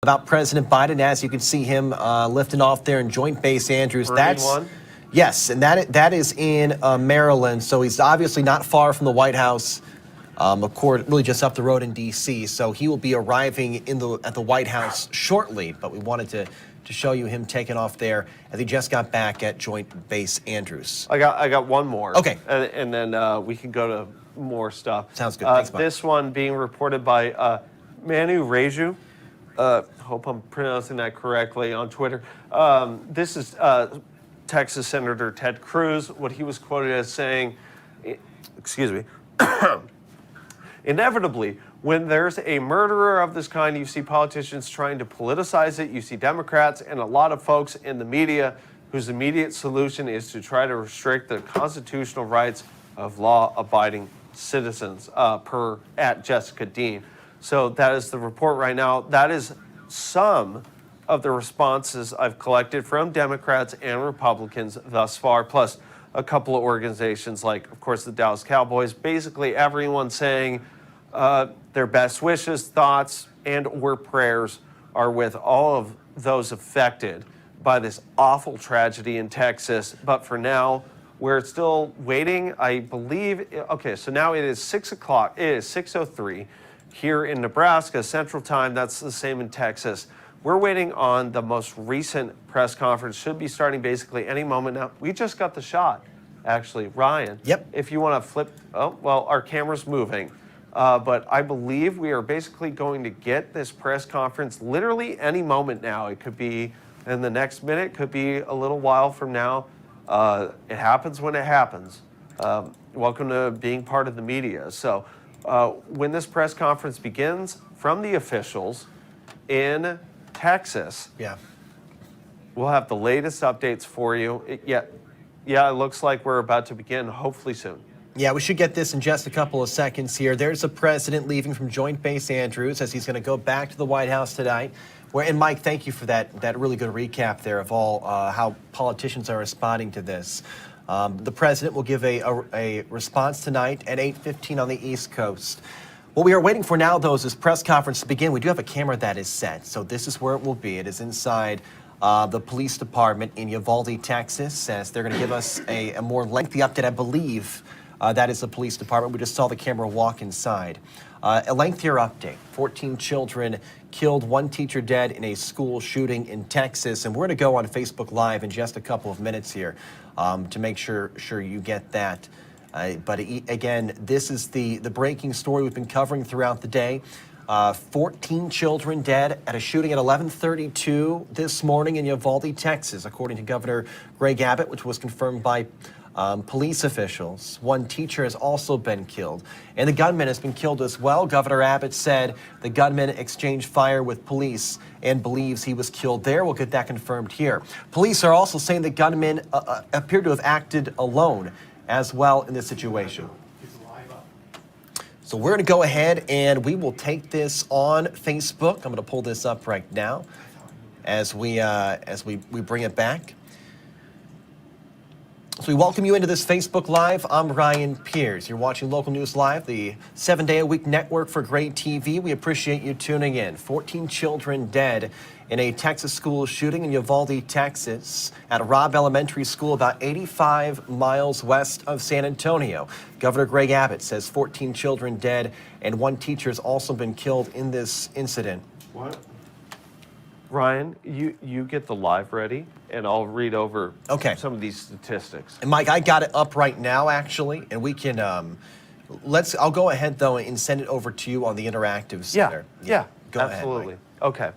about President Biden, as you can see him lifting off there in Joint Base Andrews. Yes, and that is in Maryland, so he's obviously not far from the White House. Of course, really just up the road in D.C., so he will be arriving at the White House shortly, but we wanted to show you him taking off there as he just got back at Joint Base Andrews. I got one more. Okay. And then we can go to more stuff. Sounds good. Thanks, this one being reported by Manu Reju. Hope I'm pronouncing that correctly on Twitter. This is Texas Senator Ted Cruz. What he was quoted as saying, excuse me, inevitably, when there's a murderer of this kind, you see politicians trying to politicize it. You see Democrats and a lot of folks in the media whose immediate solution is to try to restrict the constitutional rights of law-abiding citizens, per at Jessica Dean. So that is the report right now. That is some of the responses I've collected from Democrats and Republicans thus far, plus a couple of organizations like, of course, the Dallas Cowboys, basically everyone saying their best wishes, thoughts, and or prayers are with all of those affected by this awful tragedy in Texas. But for now, we're still waiting, I believe. Okay, so now it is 6 o'clock. It is 6:03 here in Nebraska, Central Time. That's the same in Texas. We're waiting on the most recent press conference. Should be starting basically any moment now. We just got the shot, actually. Ryan, Yep. If you want to flip, oh, well, our camera's moving. But I believe we are basically going to get this press conference literally any moment now. It could be in the next minute, could be a little while from now. It happens when it happens. Welcome to being part of the media. So when this press conference begins from the officials in Texas, we'll have the latest updates for you. It looks like we're about to begin, hopefully soon. Yeah, we should get this in just a couple of seconds here. There's a president leaving from Joint Base Andrews as he's going to go back to the White House tonight. And Mike, thank you for that really good recap there of all how politicians are responding to this. The president will give a response tonight at 8:15 on the East Coast. What we are waiting for now, though, is this press conference to begin. We do have a camera that is set, so this is where it will be. It is inside the police department in Uvalde, Texas, as they're going to give us a more lengthy update, I believe. That is the police department. We just saw the camera walk inside. A lengthier update. 14 children killed, 1 teacher dead in a school shooting in Texas. And we're going to go on Facebook Live in just a couple of minutes here to make sure you get that. But again, this is the breaking story we've been covering throughout the day. 14 children dead at a shooting at 11:32 this morning in Yavaldi, Texas, according to Governor Greg Abbott, which was confirmed by police officials. 1 teacher has also been killed, and the gunman has been killed as well. Governor Abbott said the gunman exchanged fire with police and believes he was killed there. We'll get that confirmed here. Police are also saying the gunman appeared to have acted alone as well in this situation. So we're going to go ahead and we will take this on Facebook. I'm going to pull this up right now as we bring it back. So we welcome you into this Facebook Live. I'm Ryan Pierce. You're watching Local News Live, the 7-day-a-week network for great TV. We appreciate you tuning in. 14 children dead in a Texas school shooting in Uvalde, Texas, at a Robb Elementary School about 85 miles west of San Antonio. Governor Greg Abbott says 14 children dead and 1 teacher has also been killed in this incident. What? Ryan, you get the live ready, and I'll read over some of these statistics. And Mike, I got it up right now, actually, and we can, I'll go ahead, though, and send it over to you on the interactive center. Yeah, go absolutely. ahead, Mike. Okay.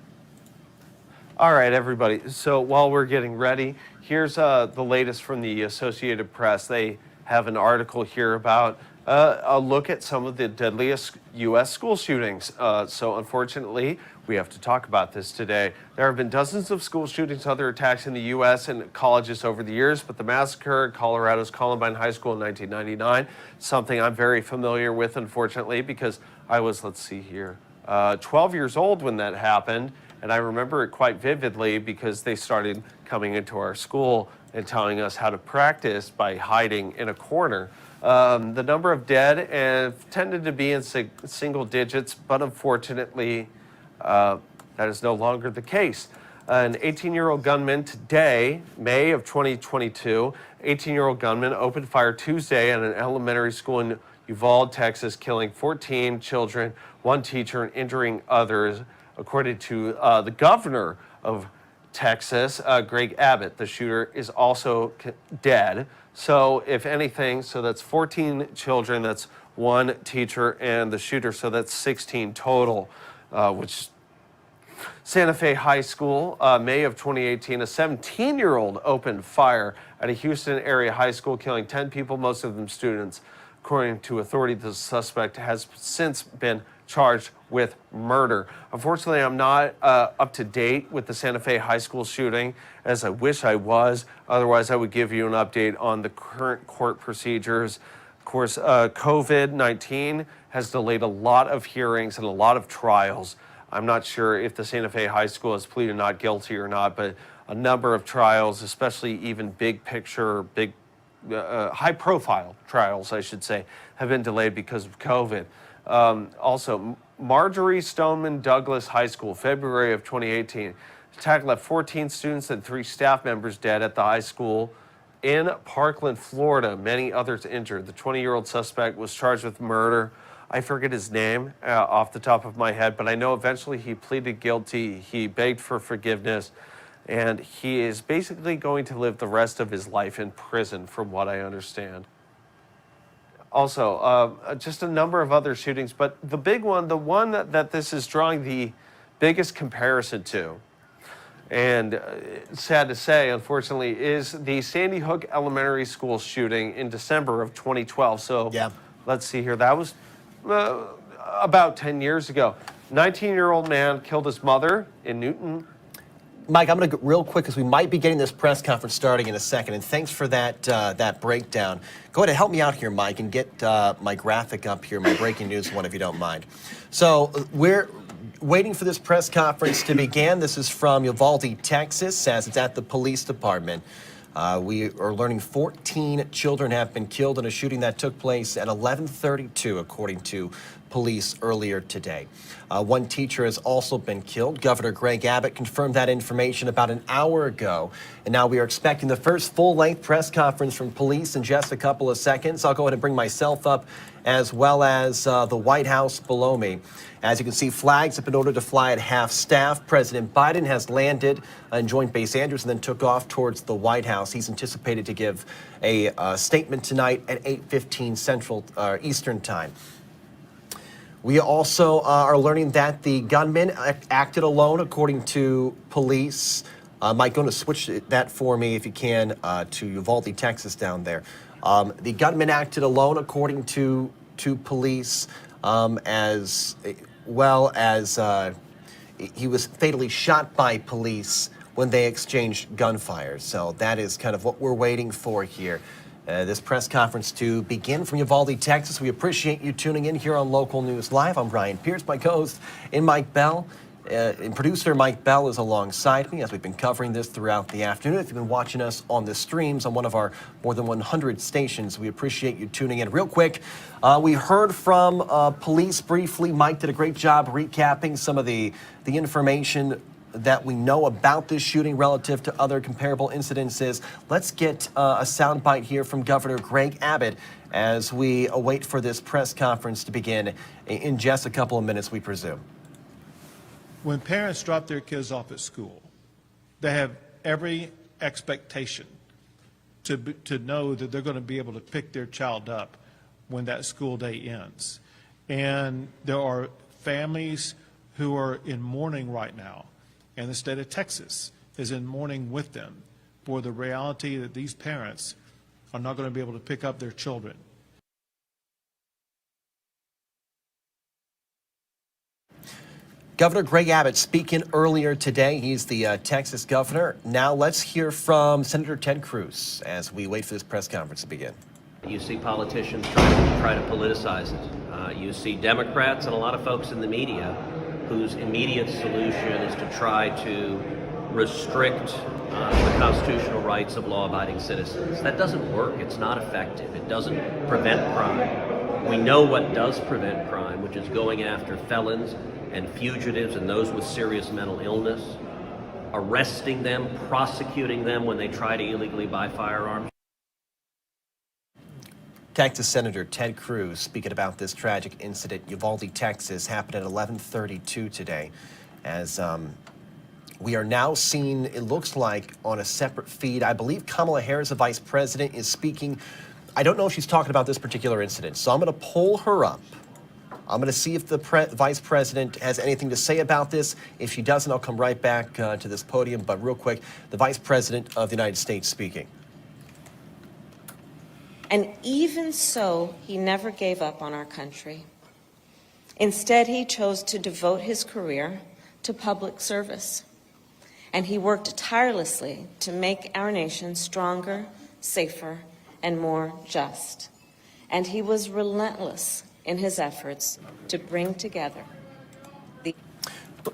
All right, everybody. So while we're getting ready, here's the latest from the Associated Press. They have an article here about a look at some of the deadliest U.S. school shootings. So unfortunately, we have to talk about this today. There have been dozens of school shootings, other attacks in the U.S. and colleges over the years, but the massacre at Colorado's Columbine High School in 1999, something I'm very familiar with, unfortunately, because I was, 12 years old when that happened, and I remember it quite vividly because they started coming into our school and telling us how to practice by hiding in a corner. The number of dead tended to be in single digits, but unfortunately, That is no longer the case. An 18-year-old gunman today, May of 2022, 18-year-old gunman opened fire Tuesday at an elementary school in Uvalde, Texas, killing 14 children, one teacher, and injuring others, according to the governor of Texas, Greg Abbott. The shooter is also dead. So if anything, so that's 14 children, that's one teacher and the shooter, so that's 16 total, which Santa Fe High School, May of 2018, a 17-year-old opened fire at a Houston area high school, killing 10 people, most of them students. According to authorities, the suspect has since been charged with murder. Unfortunately, I'm not up to date with the Santa Fe High School shooting, as I wish I was. Otherwise, I would give you an update on the current court procedures. Of course, COVID-19 has delayed a lot of hearings and a lot of trials. I'm not sure if the Santa Fe High School has pleaded not guilty or not, but a number of trials, especially even big picture, high-profile trials, I should say, have been delayed because of COVID. Also, Marjorie Stoneman Douglas High School, February of 2018. Attack left 14 students and 3 staff members dead at the high school in Parkland, Florida. Many others injured. The 20-year-old suspect was charged with murder. I forget his name off the top of my head, but I know eventually he pleaded guilty. He begged for forgiveness, and he is basically going to live the rest of his life in prison, from what I understand. Also, just a number of other shootings, but the big one, the one that this is drawing the biggest comparison to, and sad to say, unfortunately, is the Sandy Hook Elementary School shooting in December of 2012. So yeah. Let's see here. That was about 10 years ago. 19-year-old man killed his mother in Newton. Mike, I'm going to go real quick because we might be getting this press conference starting in a second, and thanks for that breakdown. Go ahead and help me out here, Mike, and get my graphic up here, my breaking news one, if you don't mind. So we're waiting for this press conference to begin. This is from Uvalde, Texas, as it's at the police department. We are learning 14 children have been killed in a shooting that took place at 11:32, according to police earlier today. One teacher has also been killed. Governor Greg Abbott confirmed that information about an hour ago. And now we are expecting the first full-length press conference from police in just a couple of seconds. I'll go ahead and bring myself up, as well as the White House below me. As you can see, flags have been ordered to fly at half-staff. President Biden has landed on Joint Base Andrews and then took off towards the White House. He's anticipated to give a statement tonight at 8:15 Central Eastern Time. We also are learning that the gunman acted alone, according to police. Mike, going to switch that for me, if you can, to Uvalde, Texas, down there. The gunman acted alone, according to police, as well as he was fatally shot by police when they exchanged gunfire. So that is kind of what we're waiting for here. This press conference to begin from Yavaldi, Texas. We appreciate you tuning in here on Local News Live. I'm Ryan Pierce, my co-host, and Mike Bell. And producer Mike Bell is alongside me as we've been covering this throughout the afternoon. If you've been watching us on the streams on one of our more than 100 stations, we appreciate you tuning in. Real quick, we heard from police briefly. Mike did a great job recapping some of the information that we know about this shooting relative to other comparable incidences. Let's get a soundbite here from Governor Greg Abbott as we await for this press conference to begin in just a couple of minutes, we presume. When parents drop their kids off at school, they have every expectation to know that they're going to be able to pick their child up when that school day ends. And there are families who are in mourning right now, and the state of Texas is in mourning with them for the reality that these parents are not going to be able to pick up their children. Governor Greg Abbott speaking earlier today. He's the Texas governor. Now let's hear from Senator Ted Cruz as we wait for this press conference to begin. You see politicians try to politicize it. You see Democrats and a lot of folks in the media whose immediate solution is to try to restrict the constitutional rights of law-abiding citizens. That doesn't work. It's not effective. It doesn't prevent crime. We know what does prevent crime, which is going after felons and fugitives and those with serious mental illness, arresting them, prosecuting them when they try to illegally buy firearms. Texas Senator Ted Cruz speaking about this tragic incident. Uvalde, Texas, happened at 11:32 today. As we are now seeing, it looks like, on a separate feed. I believe Kamala Harris, the vice president, is speaking. I don't know if she's talking about this particular incident, so I'm going to pull her up. I'm going to see if the vice president has anything to say about this. If she doesn't, I'll come right back to this podium. But real quick, the vice president of the United States speaking. And even so, he never gave up on our country. Instead, he chose to devote his career to public service. And he worked tirelessly to make our nation stronger, safer, and more just. And he was relentless in his efforts to bring together the...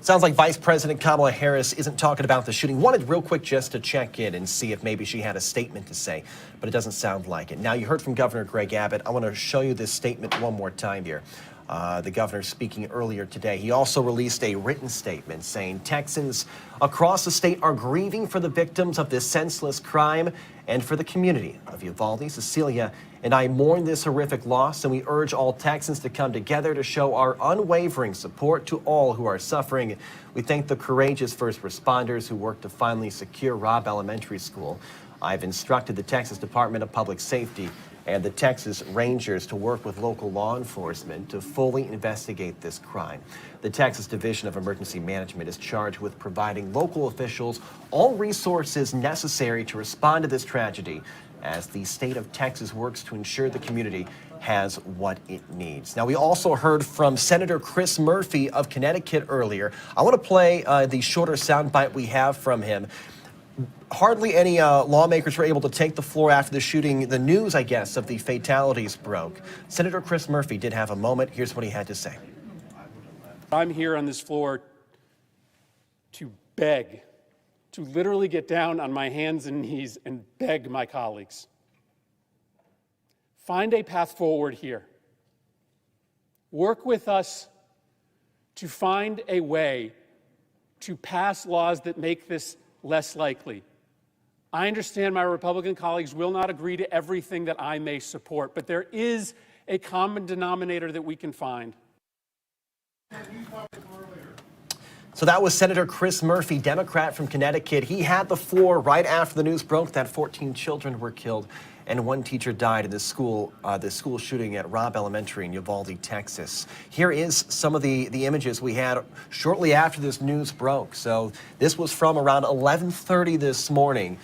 Sounds like Vice President Kamala Harris isn't talking about the shooting. Wanted real quick just to check in and see if maybe she had a statement to say, but it doesn't sound like it. Now, you heard from Governor Greg Abbott. I want to show you this statement one more time here. The governor speaking earlier today. He also released a written statement saying Texans across the state are grieving for the victims of this senseless crime and for the community of Yavaldi. Cecilia and I mourn this horrific loss, and we urge all Texans to come together to show our unwavering support to all who are suffering. We thank the courageous first responders who worked to finally secure Robb Elementary School. I've instructed the Texas Department of Public Safety and the Texas Rangers to work with local law enforcement to fully investigate this crime. The Texas Division of Emergency Management is charged with providing local officials all resources necessary to respond to this tragedy as the state of Texas works to ensure the community has what it needs. Now, we also heard from Senator Chris Murphy of Connecticut earlier. I want to play the shorter soundbite we have from him. Hardly any lawmakers were able to take the floor after the shooting. The news, I guess, of the fatalities broke. Senator Chris Murphy did have a moment. Here's what he had to say. I'm here on this floor to beg, to literally get down on my hands and knees and beg my colleagues. Find a path forward here. Work with us to find a way to pass laws that make this less likely. I understand my Republican colleagues will not agree to everything that I may support, but there is a common denominator that we can find. So that was Senator Chris Murphy, Democrat from Connecticut. He had the floor right after the news broke that 14 children were killed and one teacher died in the school shooting at Robb Elementary in Uvalde, Texas. Here is some of the images we had shortly after this news broke. So this was from around 11:30 this morning.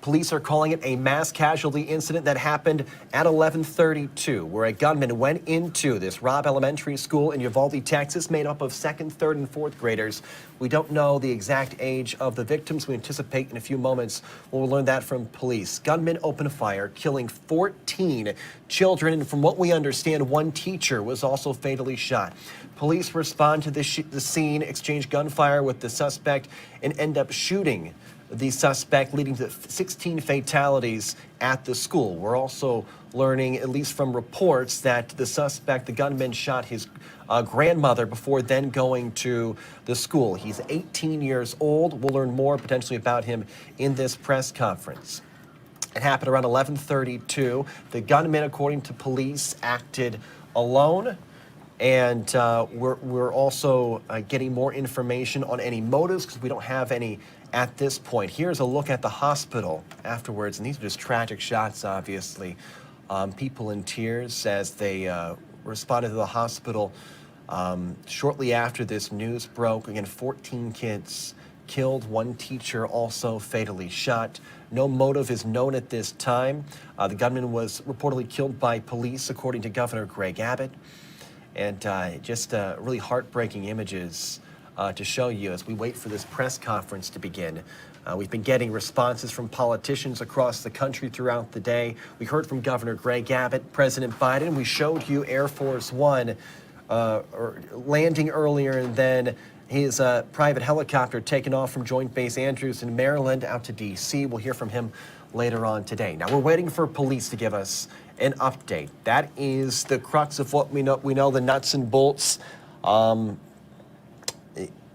Police are calling it a mass casualty incident that happened at 11:32, where a gunman went into this Robb Elementary School in Uvalde, Texas, made up of second, third, and fourth graders. We don't know the exact age of the victims. We anticipate in a few moments we'll learn that from police. Gunmen opened fire, killing 14 children, and from what we understand, one teacher was also fatally shot. Police respond to the scene, exchange gunfire with the suspect, and end up shooting the suspect, leading to 16 fatalities at the school. We're also learning, at least from reports, that the suspect, the gunman, shot his grandmother before then going to the school. He's 18 years old. We'll learn more potentially about him in this press conference. It happened around 11:32. The gunman, according to police, acted alone. And we're also getting more information on any motives because we don't have any at this point. Here's a look at the hospital afterwards, and these are just tragic shots, obviously. People in tears as they responded to the hospital shortly after this news broke. Again, 14 kids killed, one teacher also fatally shot. No motive is known at this time. The gunman was reportedly killed by police, according to Governor Greg Abbott. And just really heartbreaking images to show you as we wait for this press conference to begin. We've been getting responses from politicians across the country throughout the day. We heard from Governor Greg Abbott, President Biden. We showed you Air Force One landing earlier, and then his private helicopter taking off from Joint Base Andrews in Maryland out to D.C. We'll hear from him later on today. Now, we're waiting for police to give us an update. That is the crux of what we know the nuts and bolts.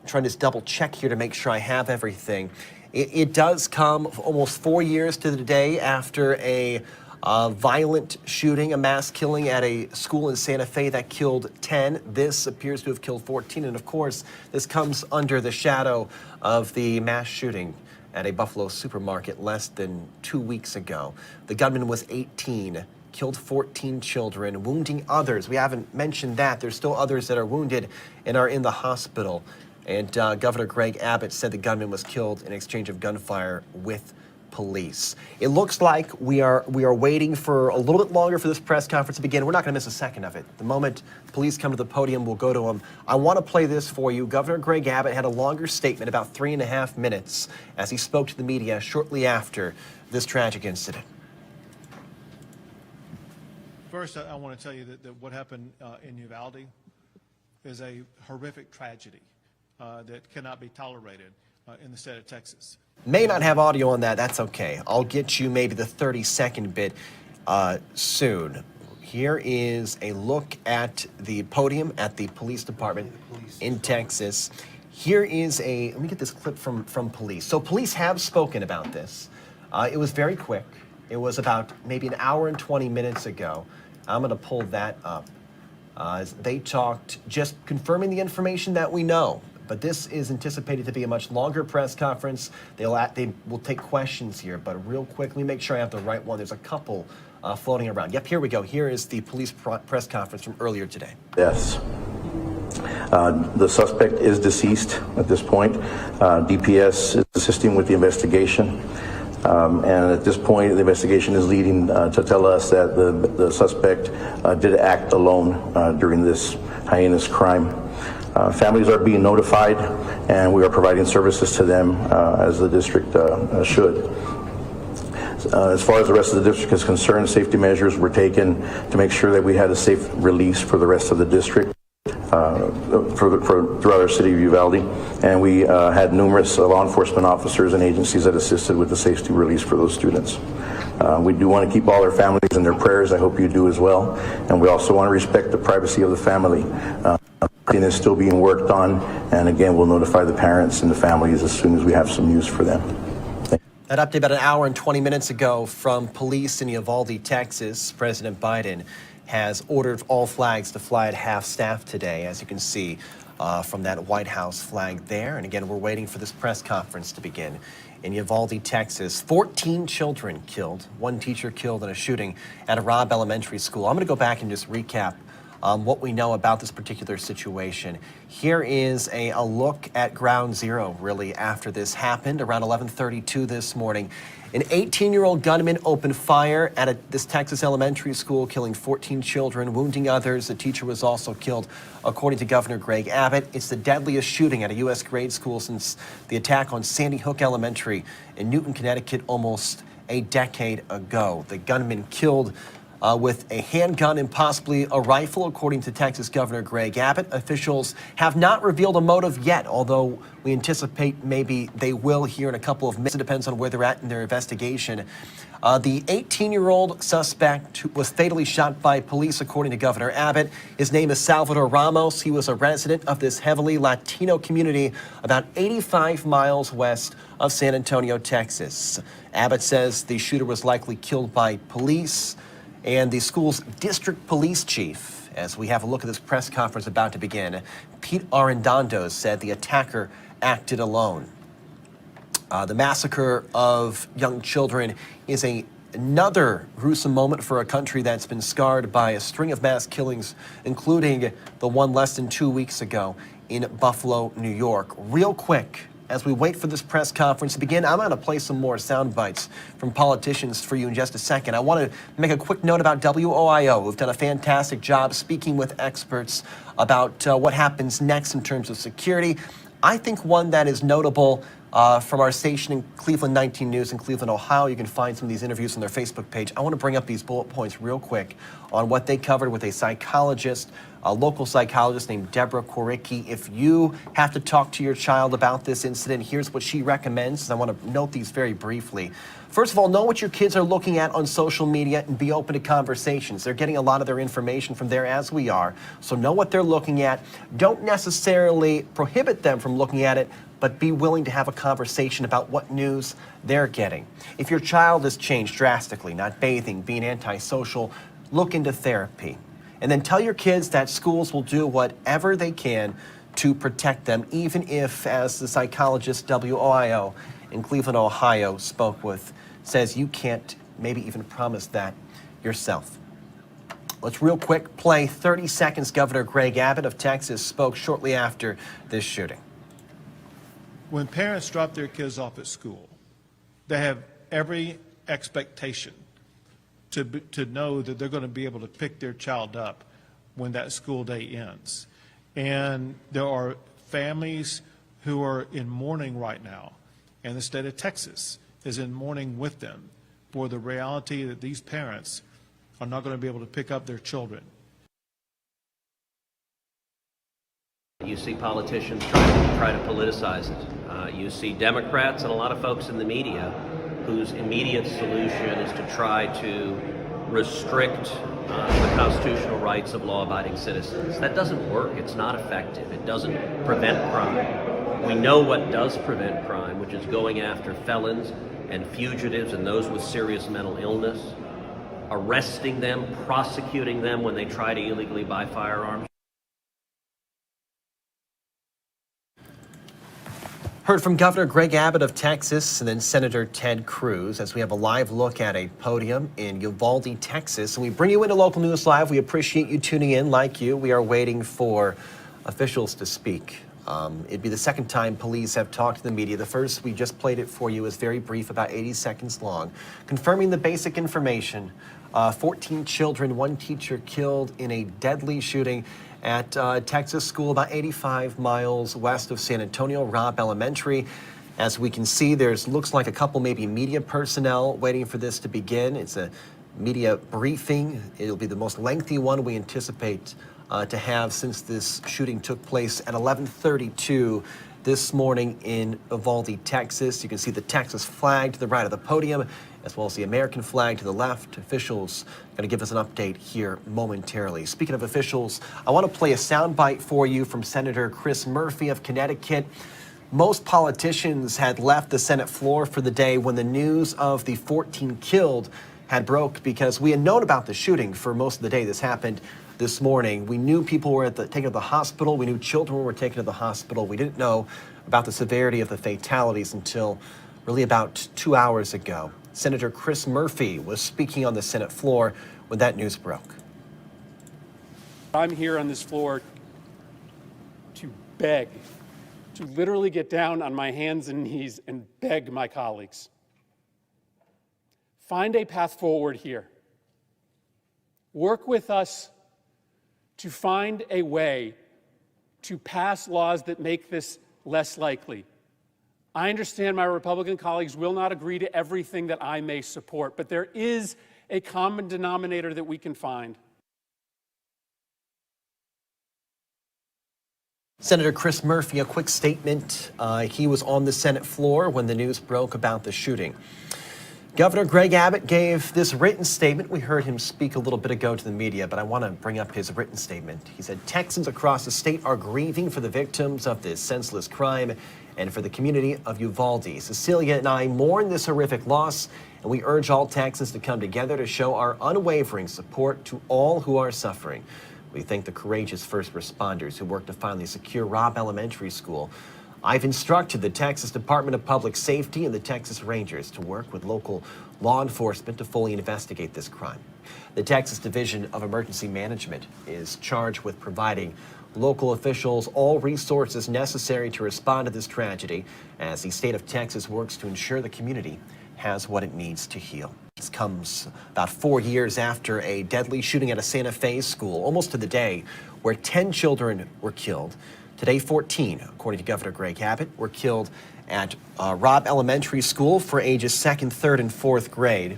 trying to double check here to make sure I have everything. It does come almost 4 years to the day after a violent shooting, a mass killing at a school in Santa Fe that killed 10. This appears to have killed 14. And of course, this comes under the shadow of the mass shooting at a Buffalo supermarket less than 2 weeks ago. The gunman was 18, killed 14 children, wounding others. We haven't mentioned that. There's still others that are wounded and are in the hospital. And Governor Greg Abbott said the gunman was killed in exchange of gunfire with police. It looks like we are waiting for a little bit longer for this press conference to begin. We're not going to miss a second of it. The moment police come to the podium, we'll go to them. I want to play this for you. Governor Greg Abbott had a longer statement, about 3.5 minutes, as he spoke to the media shortly after this tragic incident. First, I want to tell you that what happened in Uvalde is a horrific tragedy that cannot be tolerated in the state of Texas. May not have audio on that. That's okay. I'll get you maybe the 30-second bit soon. Here is a look at the podium at the police department in Texas. Here is let me get this clip from police. So police have spoken about this. It was very quick. It was about maybe an hour and 20 minutes ago. I'm going to pull that up. They talked, just confirming the information that we know. But this is anticipated to be a much longer press conference. They will take questions here, but real quick, let me make sure I have the right one. There's a couple floating around. Yep, here we go. Here is the police press conference from earlier today. Yes. The suspect is deceased at this point. DPS is assisting with the investigation. And at this point, the investigation is leading to tell us that the suspect did act alone during this heinous crime. Families are being notified, and we are providing services to them as the district should. As far as the rest of the district is concerned, safety measures were taken to make sure that we had a safe release for the rest of the district throughout our city of Uvalde. And we had numerous law enforcement officers and agencies that assisted with the safety release for those students. We do want to keep all our families in their prayers. I hope you do as well. And we also want to respect the privacy of the family. Is still being worked on, and again, we'll notify the parents and the families as soon as we have some news for them. That update about an hour and 20 minutes ago from police in Yavaldi, Texas. President Biden has ordered all flags to fly at half-staff today, as you can see from that White House flag there. And again, we're waiting for this press conference to begin. In Yavaldi, Texas, 14 children killed, 1 teacher killed in a shooting at a Robb elementary school. I'm going to go back and just recap what we know about this particular situation. Here is a look at ground zero, really, after this happened around 11:32 this morning. An 18-year-old gunman opened fire at this Texas elementary school, killing 14 children, wounding others. The teacher was also killed, according to Governor Greg Abbott. It's the deadliest shooting at a U.S. grade school since the attack on Sandy Hook Elementary in Newton, Connecticut, almost a decade ago. The gunman killed with a handgun and possibly a rifle, according to Texas Governor Greg Abbott. Officials have not revealed a motive yet, although we anticipate maybe they will here in a couple of minutes. It depends on where they're at in their investigation. The 18-year-old suspect was fatally shot by police, according to Governor Abbott. His name is Salvador Ramos. He was a resident of this heavily Latino community about 85 miles west of San Antonio, Texas. Abbott says the shooter was likely killed by police. And the school's district police chief, as we have a look at this press conference about to begin, Pete Arredondo, said the attacker acted alone. The massacre of young children is another gruesome moment for a country that's been scarred by a string of mass killings, including the one less than 2 weeks ago in Buffalo, New York. Real quick, as we wait for this press conference to begin, I'm going to play some more sound bites from politicians for you in just a second. I want to make a quick note about WOIO, who've done a fantastic job speaking with experts about what happens next in terms of security. I think one that is notable from our station in Cleveland 19 News in Cleveland, Ohio. You can find some of these interviews on their Facebook page. I want to bring up these bullet points real quick on what they covered with a psychologist a local psychologist named Deborah Koricki. If you have to talk to your child about this incident, here's what she recommends. I want to note these very briefly. First of all, know what your kids are looking at on social media and be open to conversations. They're getting a lot of their information from there, as we are. So know what they're looking at. Don't necessarily prohibit them from looking at it, but be willing to have a conversation about what news they're getting. If your child has changed drastically, not bathing, being antisocial, look into therapy. And then tell your kids that schools will do whatever they can to protect them, even if, as the psychologist WOIO in Cleveland, Ohio spoke with, says you can't maybe even promise that yourself. Let's real quick play 30 seconds. Governor Greg Abbott of Texas spoke shortly after this shooting. When parents drop their kids off at school, they have every expectation to know that they're going to be able to pick their child up when that school day ends. And there are families who are in mourning right now, and the state of Texas is in mourning with them for the reality that these parents are not going to be able to pick up their children. You see politicians try to politicize it. You see Democrats and a lot of folks in the media whose immediate solution is to try to restrict the constitutional rights of law-abiding citizens. That doesn't work. It's not effective. It doesn't prevent crime. We know what does prevent crime, which is going after felons and fugitives and those with serious mental illness, arresting them, prosecuting them when they try to illegally buy firearms. Heard from Governor Greg Abbott of Texas and then Senator Ted Cruz as we have a live look at a podium in Uvalde, Texas. And we bring you into Local News Live. We appreciate you tuning in. Like you, we are waiting for officials to speak. It'd be the second time police have talked to the media. The first, we just played it for you, is very brief, about 80 seconds long, confirming the basic information. 14 children, 1 teacher killed in a deadly shooting at a Texas school about 85 miles west of San Antonio, Robb Elementary. As we can see, there's looks like a couple maybe media personnel waiting for this to begin. It's a media briefing. It'll be the most lengthy one we anticipate to have since this shooting took place at 11:32 this morning in Uvalde, Texas. You can see the Texas flag to the right of the podium, as well as the American flag to the left. Officials are going to give us an update here momentarily. Speaking of officials, I want to play a soundbite for you from Senator Chris Murphy of Connecticut. Most politicians had left the Senate floor for the day when the news of the 14 killed had broke, because we had known about the shooting for most of the day. This happened this morning. We knew people were taken to the hospital. We knew children were taken to the hospital. We didn't know about the severity of the fatalities until really about 2 hours ago. Senator Chris Murphy was speaking on the Senate floor when that news broke. I'm here on this floor to beg, to literally get down on my hands and knees and beg my colleagues. Find a path forward here. Work with us to find a way to pass laws that make this less likely. I understand my Republican colleagues will not agree to everything that I may support, but there is a common denominator that we can find. Senator Chris Murphy, a quick statement. He was on the Senate floor when the news broke about the shooting. Governor Greg Abbott gave this written statement. We heard him speak a little bit ago to the media, but I want to bring up his written statement. He said, Texans across the state are grieving for the victims of this senseless crime and for the community of Uvalde. Cecilia and I mourn this horrific loss, and we urge all Texans to come together to show our unwavering support to all who are suffering. We thank the courageous first responders who worked to finally secure Robb Elementary School. I've instructed the Texas Department of Public Safety and the Texas Rangers to work with local law enforcement to fully investigate this crime. The Texas Division of Emergency Management is charged with providing local officials all resources necessary to respond to this tragedy as the state of Texas works to ensure the community has what it needs to heal. This comes about 4 years after a deadly shooting at a Santa Fe school, almost to the day, where 10 children were killed. Today, 14, according to Governor Greg Abbott, were killed at Robb Elementary School for ages 2nd, 3rd, and 4th grade.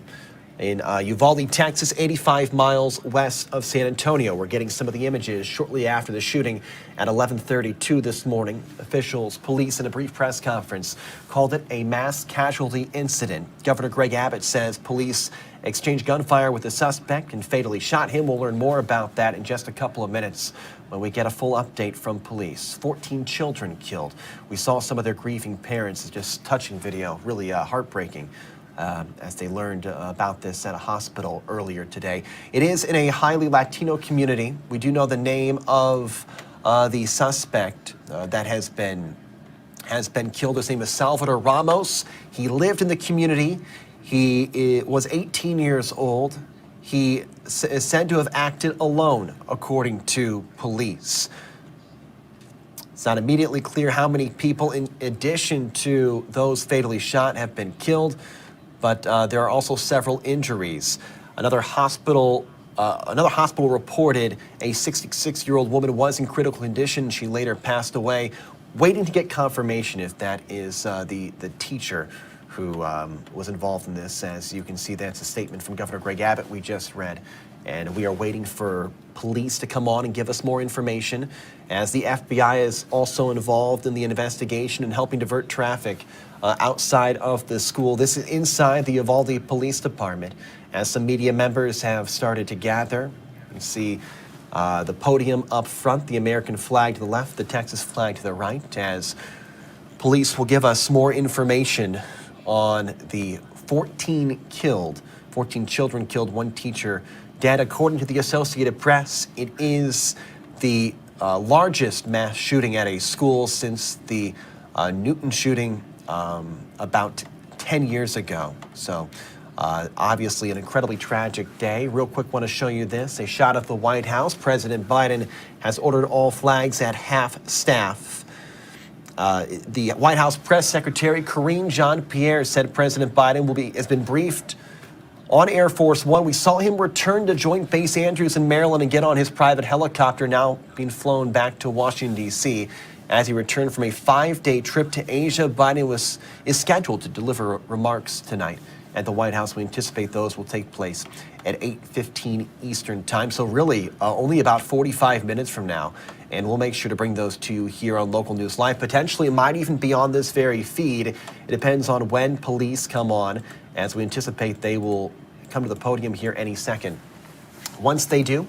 in Uvalde, Texas, 85 miles west of San Antonio. We're getting some of the images shortly after the shooting at 11:32 this morning. Officials, police, in a brief press conference called it a mass casualty incident. Governor Greg Abbott says police exchanged gunfire with the suspect and fatally shot him. We'll learn more about that in just a couple of minutes when we get a full update from police. 14 children killed. We saw some of their grieving parents. Just touching video, really heartbreaking. As they learned about this at a hospital earlier today. It is in a highly Latino community. We do know the name of the suspect that has been killed. His name is Salvador Ramos. He lived in the community. He was 18 years old. He is said to have acted alone, according to police. It's not immediately clear how many people, in addition to those fatally shot, have been killed, but there are also several injuries. Another hospital reported a 66-year-old woman was in critical condition. She later passed away, waiting to get confirmation if that is the teacher who was involved in this. As you can see, that's a statement from Governor Greg Abbott we just read. And we are waiting for police to come on and give us more information, as the FBI is also involved in the investigation and helping divert traffic outside of the school. This is inside the Uvalde Police Department, as some media members have started to gather. You see the podium up front, the American flag to the left, the Texas flag to the right, as police will give us more information on the 14 children killed, one teacher dead. According to the Associated Press, it is the largest mass shooting at a school since the Newton shooting about 10 years ago. So obviously an incredibly tragic day. Real quick, want to show you this. A shot of the White House. President Biden has ordered all flags at half staff. The White House press secretary, Karine Jean-Pierre, said President Biden has been briefed on Air Force One. We saw him return to Joint Base Andrews in Maryland and get on his private helicopter, now being flown back to Washington, D.C. As he returned from a 5-day trip to Asia, Biden is scheduled to deliver remarks tonight at the White House. We anticipate those will take place at 8:15 Eastern time. So really only about 45 minutes from now. And we'll make sure to bring those to you here on Local News Live. Potentially, it might even be on this very feed. It depends on when police come on, as we anticipate they will come to the podium here any second. Once they do,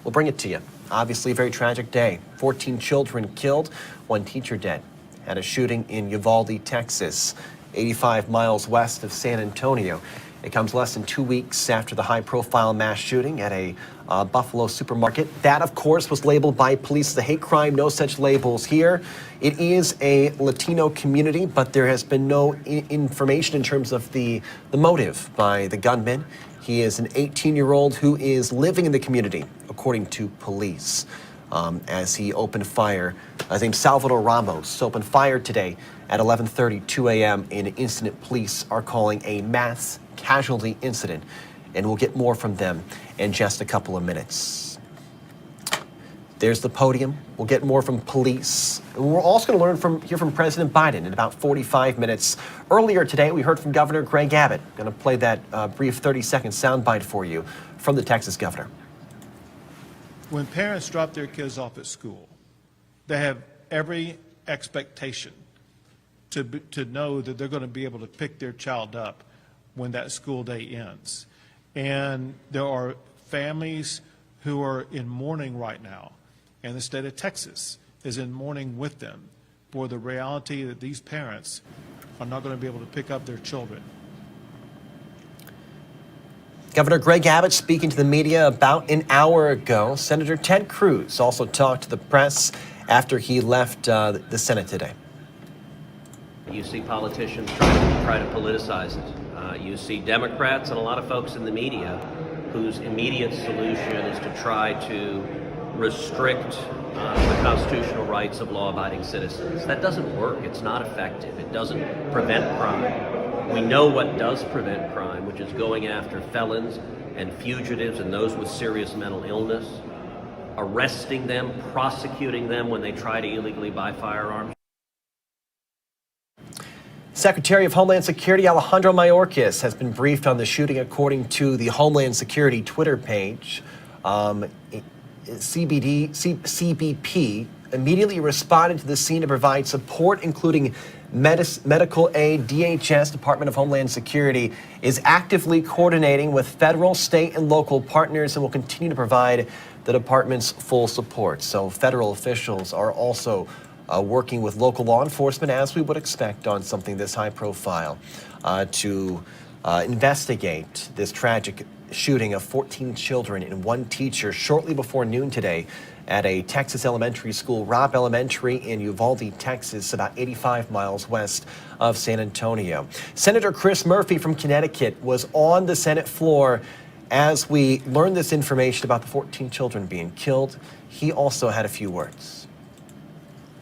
we'll bring it to you. Obviously, a very tragic day. 14 children killed, one teacher dead at a shooting in Yavaldi, Texas, 85 miles west of San Antonio. It comes less than 2 weeks after the high-profile mass shooting at a Buffalo supermarket. That, of course, was labeled by police as a hate crime. No such labels here. It is a Latino community, but there has been no information in terms of the motive by the gunman. He is an 18-year-old who is living in the community, according to police, as he opened fire. His name's Salvador Ramos. Opened fire today at 11:32 a.m. in an incident police are calling a mass casualty incident, and we'll get more from them in just a couple of minutes. There's the podium. We'll get more from police. And we're also going to hear from President Biden in about 45 minutes. Earlier today, we heard from Governor Greg Abbott. Going to play that brief 30-second soundbite for you from the Texas governor. When parents drop their kids off at school, they have every expectation to know that they're going to be able to pick their child up when that school day ends. And there are families who are in mourning right now, and the state of Texas is in mourning with them for the reality that these parents are not going to be able to pick up their children. Governor Greg Abbott speaking to the media about an hour ago. Senator Ted Cruz also talked to the press after he left the Senate today. You see politicians try to politicize it. You see Democrats and a lot of folks in the media whose immediate solution is to try to restrict the constitutional rights of law-abiding citizens. That doesn't work. It's not effective. It doesn't prevent crime. We know what does prevent crime, which is going after felons and fugitives and those with serious mental illness, arresting them, prosecuting them when they try to illegally buy firearms. Secretary of Homeland Security Alejandro Mayorkas has been briefed on the shooting, according to the Homeland Security Twitter page. CBP immediately responded to the scene to provide support, including medical aid. DHS, Department of Homeland Security, is actively coordinating with federal, state, and local partners and will continue to provide the department's full support. So federal officials are also working with local law enforcement, as we would expect on something this high profile, to investigate this tragic shooting of 14 children and one teacher shortly before noon today at a Texas elementary school, Robb Elementary in Uvalde, Texas, about 85 miles west of San Antonio. Senator Chris Murphy from Connecticut was on the Senate floor as we learned this information about the 14 children being killed. He also had a few words.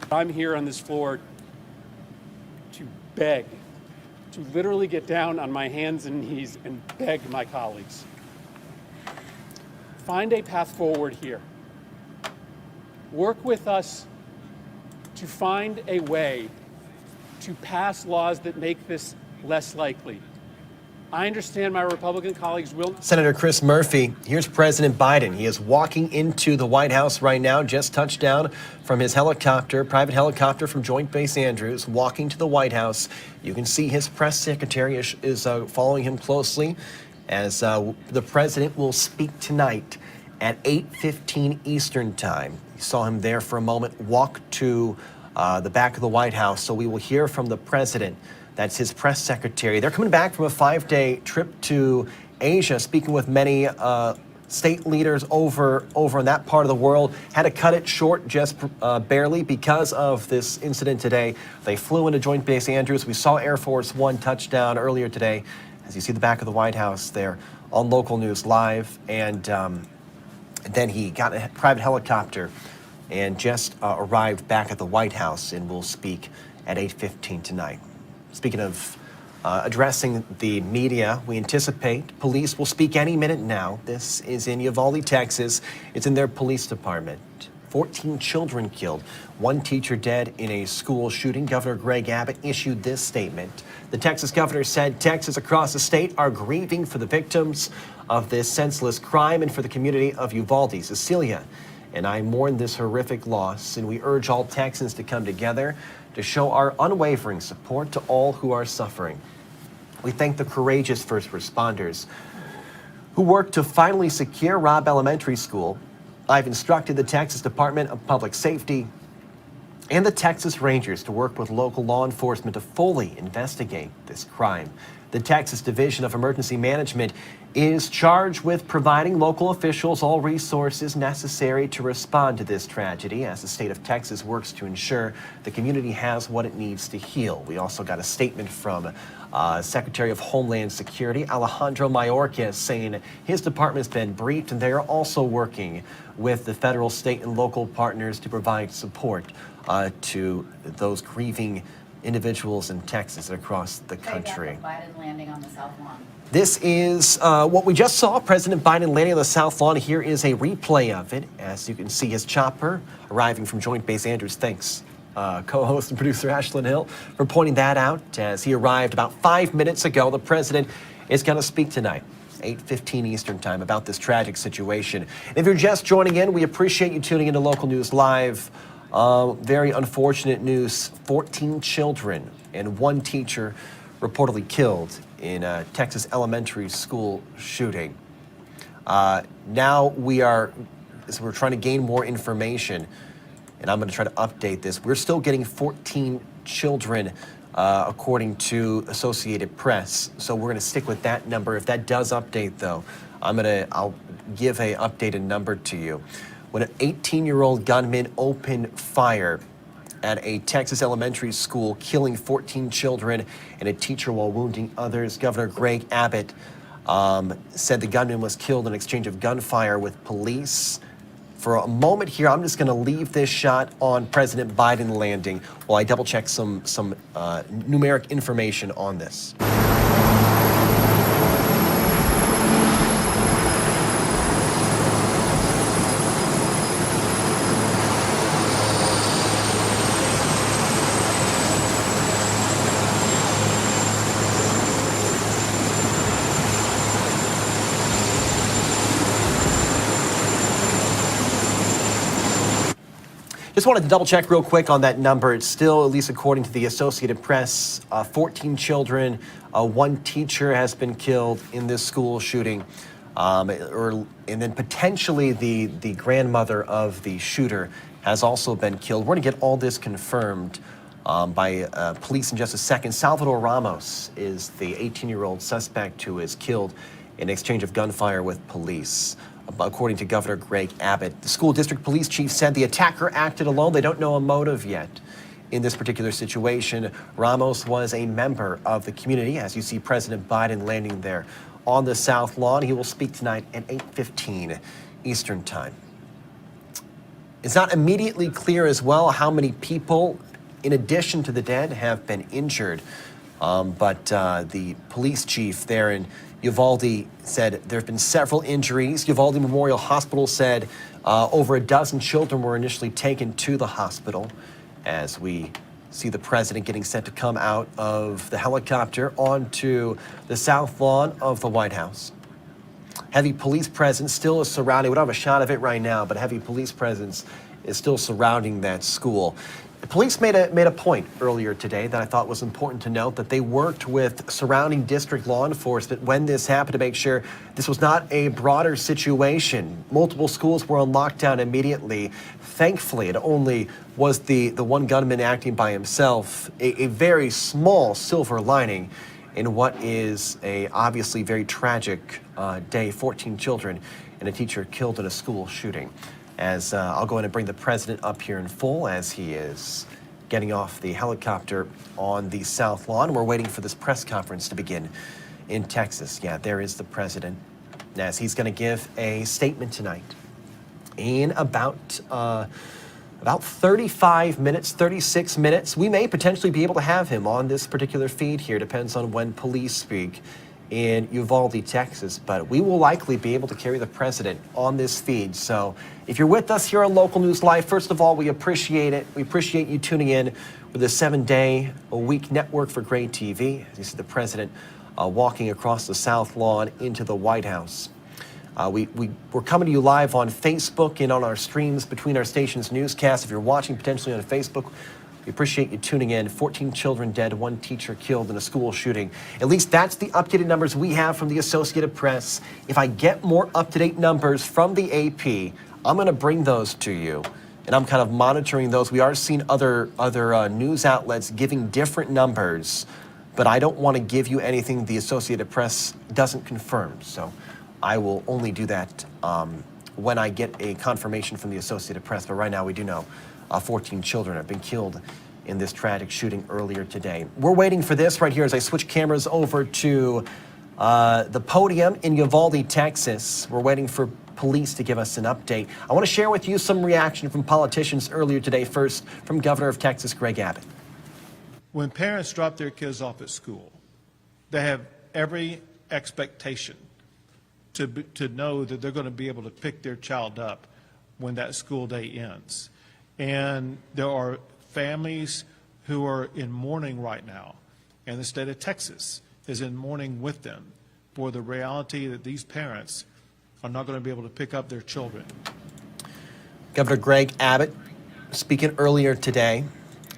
I'm here on this floor to beg, to literally get down on my hands and knees and beg my colleagues. Find a path forward here. Work with us to find a way to pass laws that make this less likely. I understand my Republican colleagues will. Senator Chris Murphy, here's President Biden. He is walking into the White House right now, just touched down from his helicopter, private helicopter from Joint Base Andrews, walking to the White House. You can see his press secretary is following him closely as the president will speak tonight at 8:15 Eastern time. You saw him there for a moment, walk to the back of the White House. So we will hear from the president. That's his press secretary. They're coming back from a 5-day trip to Asia, speaking with many state leaders over in that part of the world. Had to cut it short just barely because of this incident today. They flew into Joint Base Andrews. We saw Air Force One touchdown earlier today. As you see the back of the White House there on Local News Live. And then he got a private helicopter and just arrived back at the White House and will speak at 8:15 tonight. Speaking of addressing the media, we anticipate police will speak any minute now. This is in Yavaldi, Texas. It's in their police department. 14 children killed, one teacher dead in a school shooting. Governor Greg Abbott issued this statement. The Texas governor said Texas across the state are grieving for the victims of this senseless crime and for the community of Uvalde. Cecilia and I mourn this horrific loss, and we urge all Texans to come together to show our unwavering support to all who are suffering. We thank the courageous first responders who worked to finally secure Robb Elementary School. I've instructed the Texas Department of Public Safety and the Texas Rangers to work with local law enforcement to fully investigate this crime. The Texas Division of Emergency Management is charged with providing local officials all resources necessary to respond to this tragedy as the state of Texas works to ensure the community has what it needs to heal. We also got a statement from Secretary of Homeland Security Alejandro Mayorkas saying his department's been briefed and they are also working with the federal, state, and local partners to provide support to those grieving individuals in Texas and across the country. Biden landing on the South Lawn. This is what we just saw, President Biden landing on the South Lawn. Here is a replay of it. As you can see, his chopper arriving from Joint Base Andrews. Thanks, co-host and producer Ashlyn Hill, for pointing that out. As he arrived about 5 minutes ago, the president is going to speak tonight, 8:15 Eastern time, about this tragic situation. If you're just joining in, we appreciate you tuning into Local News Live. Very unfortunate news. 14 children and one teacher reportedly killed in a Texas elementary school shooting. Now we're trying to gain more information, and I'm going to try to update this. We're still getting 14 children, according to Associated Press. So we're going to stick with that number. If that does update, though, I'll give a updated number to you. When an 18-year-old gunman opened fire at a Texas elementary school, killing 14 children and a teacher while wounding others, Governor Greg Abbott said the gunman was killed in an exchange of gunfire with police. For a moment here, I'm just going to leave this shot on President Biden landing while I double-check some numeric information on this. Just wanted to double check real quick on that number. It's still, at least according to the Associated Press, 14 children, one teacher has been killed in this school shooting, and then potentially the grandmother of the shooter has also been killed. We're going to get all this confirmed by police in just a second. Salvador Ramos is the 18-year-old suspect who is killed in exchange of gunfire with police. According to Governor Greg Abbott, the school district police chief said the attacker acted alone. They don't know a motive yet in this particular situation. Ramos was a member of the community. As you see President Biden landing there on the South Lawn, he will speak tonight at 8:15 Eastern Time. It's not immediately clear as well how many people, in addition to the dead, have been injured. But the police chief there in Uvalde said there have been several injuries. Uvalde Memorial Hospital said over a dozen children were initially taken to the hospital, as we see the president getting set to come out of the helicopter onto the South Lawn of the White House. Heavy police presence still is surrounding, we don't have a shot of it right now, but heavy police presence is still surrounding that school. The police made a point earlier today that I thought was important to note, that they worked with surrounding district law enforcement when this happened to make sure this was not a broader situation. Multiple schools were on lockdown immediately. Thankfully, it only was the one gunman acting by himself, a very small silver lining in what is a obviously very tragic day. 14 children and a teacher killed in a school shooting. As I'll go ahead and bring the president up here in full as he is getting off the helicopter on the South Lawn. We're waiting for this press conference to begin in Texas. Yeah, there is the president, as he's going to give a statement tonight in about 35 minutes, 36 minutes. We may potentially be able to have him on this particular feed here. Depends on when police speak in Uvalde, Texas, but we will likely be able to carry the president on this feed. So if you're with us here on Local News Live, first of all, we appreciate it. We appreciate you tuning in with the 7-day-a-week network for Gray TV. As you see the president walking across the South Lawn into the White House. We're coming to you live on Facebook and on our streams between our stations' newscasts. If you're watching potentially on Facebook, we appreciate you tuning in. 14 children dead, one teacher killed in a school shooting. At least that's the updated numbers we have from the Associated Press. If I get more up-to-date numbers from the AP, I'm going to bring those to you. And I'm kind of monitoring those. We are seeing other news outlets giving different numbers, but I don't want to give you anything the Associated Press doesn't confirm. So I will only do that when I get a confirmation from the Associated Press. But right now we do know 14 children have been killed in this tragic shooting earlier today. We're waiting for this right here as I switch cameras over to the podium in Yavaldi, Texas. We're waiting for police to give us an update. I want to share with you some reaction from politicians earlier today. First, from Governor of Texas, Greg Abbott. When parents drop their kids off at school, they have every expectation to know that they're going to be able to pick their child up when that school day ends. And there are families who are in mourning right now, and the state of Texas is in mourning with them for the reality that these parents are not going to be able to pick up their children. Governor Greg Abbott speaking earlier today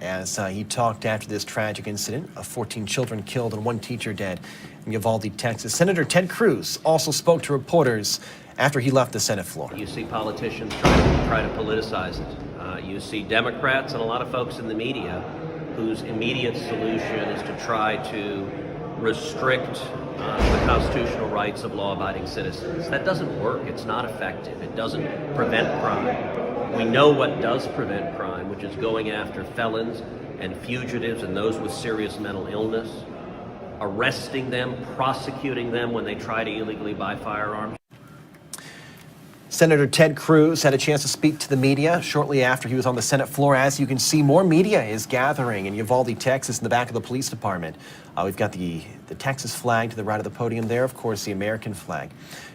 as he talked after this tragic incident of 14 children killed and one teacher dead in Uvalde, Texas. Senator Ted Cruz also spoke to reporters after he left the Senate floor. You see politicians try to politicize it. You see Democrats and a lot of folks in the media whose immediate solution is to try to restrict the constitutional rights of law-abiding citizens. That doesn't work. It's not effective. It doesn't prevent crime. We know what does prevent crime, which is going after felons and fugitives and those with serious mental illness, arresting them, prosecuting them when they try to illegally buy firearms. Senator Ted Cruz had a chance to speak to the media shortly after he was on the Senate floor. As you can see, more media is gathering in Uvalde, Texas, in the back of the police department. We've got the Texas flag to the right of the podium there, of course, the American flag.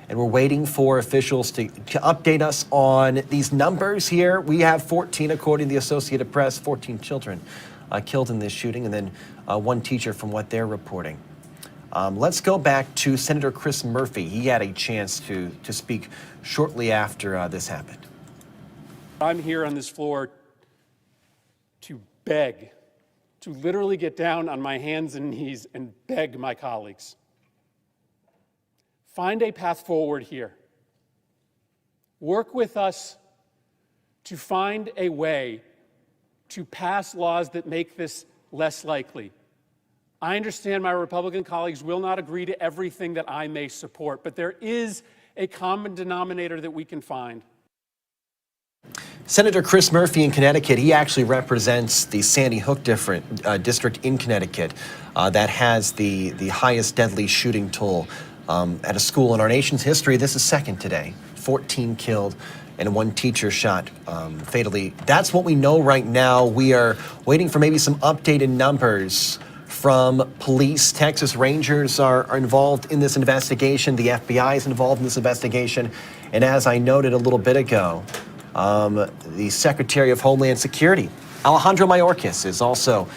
And we're waiting for officials to update us on these numbers here. We have 14, according to the Associated Press, 14 children killed in this shooting, and then one teacher from what they're reporting. Let's go back to Senator Chris Murphy. He had a chance to speak shortly after this happened. I'm here on this floor to beg, to literally get down on my hands and knees and beg my colleagues. Find a path forward here. Work with us to find a way to pass laws that make this less likely. I understand my Republican colleagues will not agree to everything that I may support, but there is a common denominator that we can find. Senator Chris Murphy in Connecticut, he actually represents the Sandy Hook district in Connecticut that has the highest deadly shooting toll at a school in our nation's history. This is second today. 14 killed and one teacher shot fatally. That's what we know right now. We are waiting for maybe some updated numbers from police. Texas Rangers are involved in this investigation. The FBI is involved in this investigation. And as I noted a little bit ago, the Secretary of Homeland Security, Alejandro Mayorkas, is also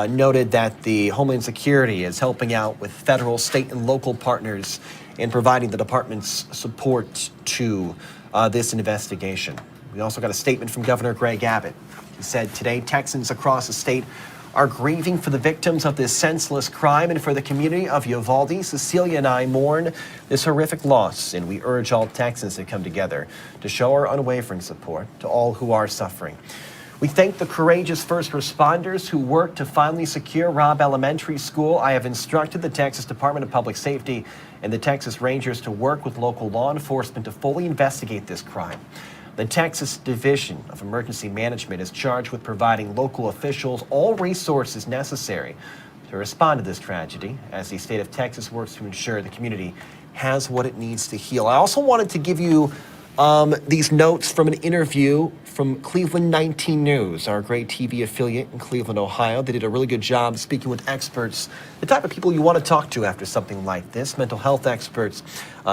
noted that the Homeland Security is helping out with federal, state, and local partners in providing the department's support to this investigation. We also got a statement from Governor Greg Abbott. He said today Texans across the state are grieving for the victims of this senseless crime and for the community of Yavaldi. Cecilia and I mourn this horrific loss, and we urge all Texans to come together to show our unwavering support to all who are suffering. We thank the courageous first responders who worked to finally secure Robb Elementary School. I have instructed the Texas Department of Public Safety and the Texas Rangers to work with local law enforcement to fully investigate this crime. The Texas Division of Emergency Management is charged with providing local officials all resources necessary to respond to this tragedy as the state of Texas works to ensure the community has what it needs to heal. I also wanted to give you these notes from an interview from Cleveland 19 News, our great TV affiliate in Cleveland, Ohio. They did a really good job speaking with experts, the type of people you want to talk to after something like this: mental health experts,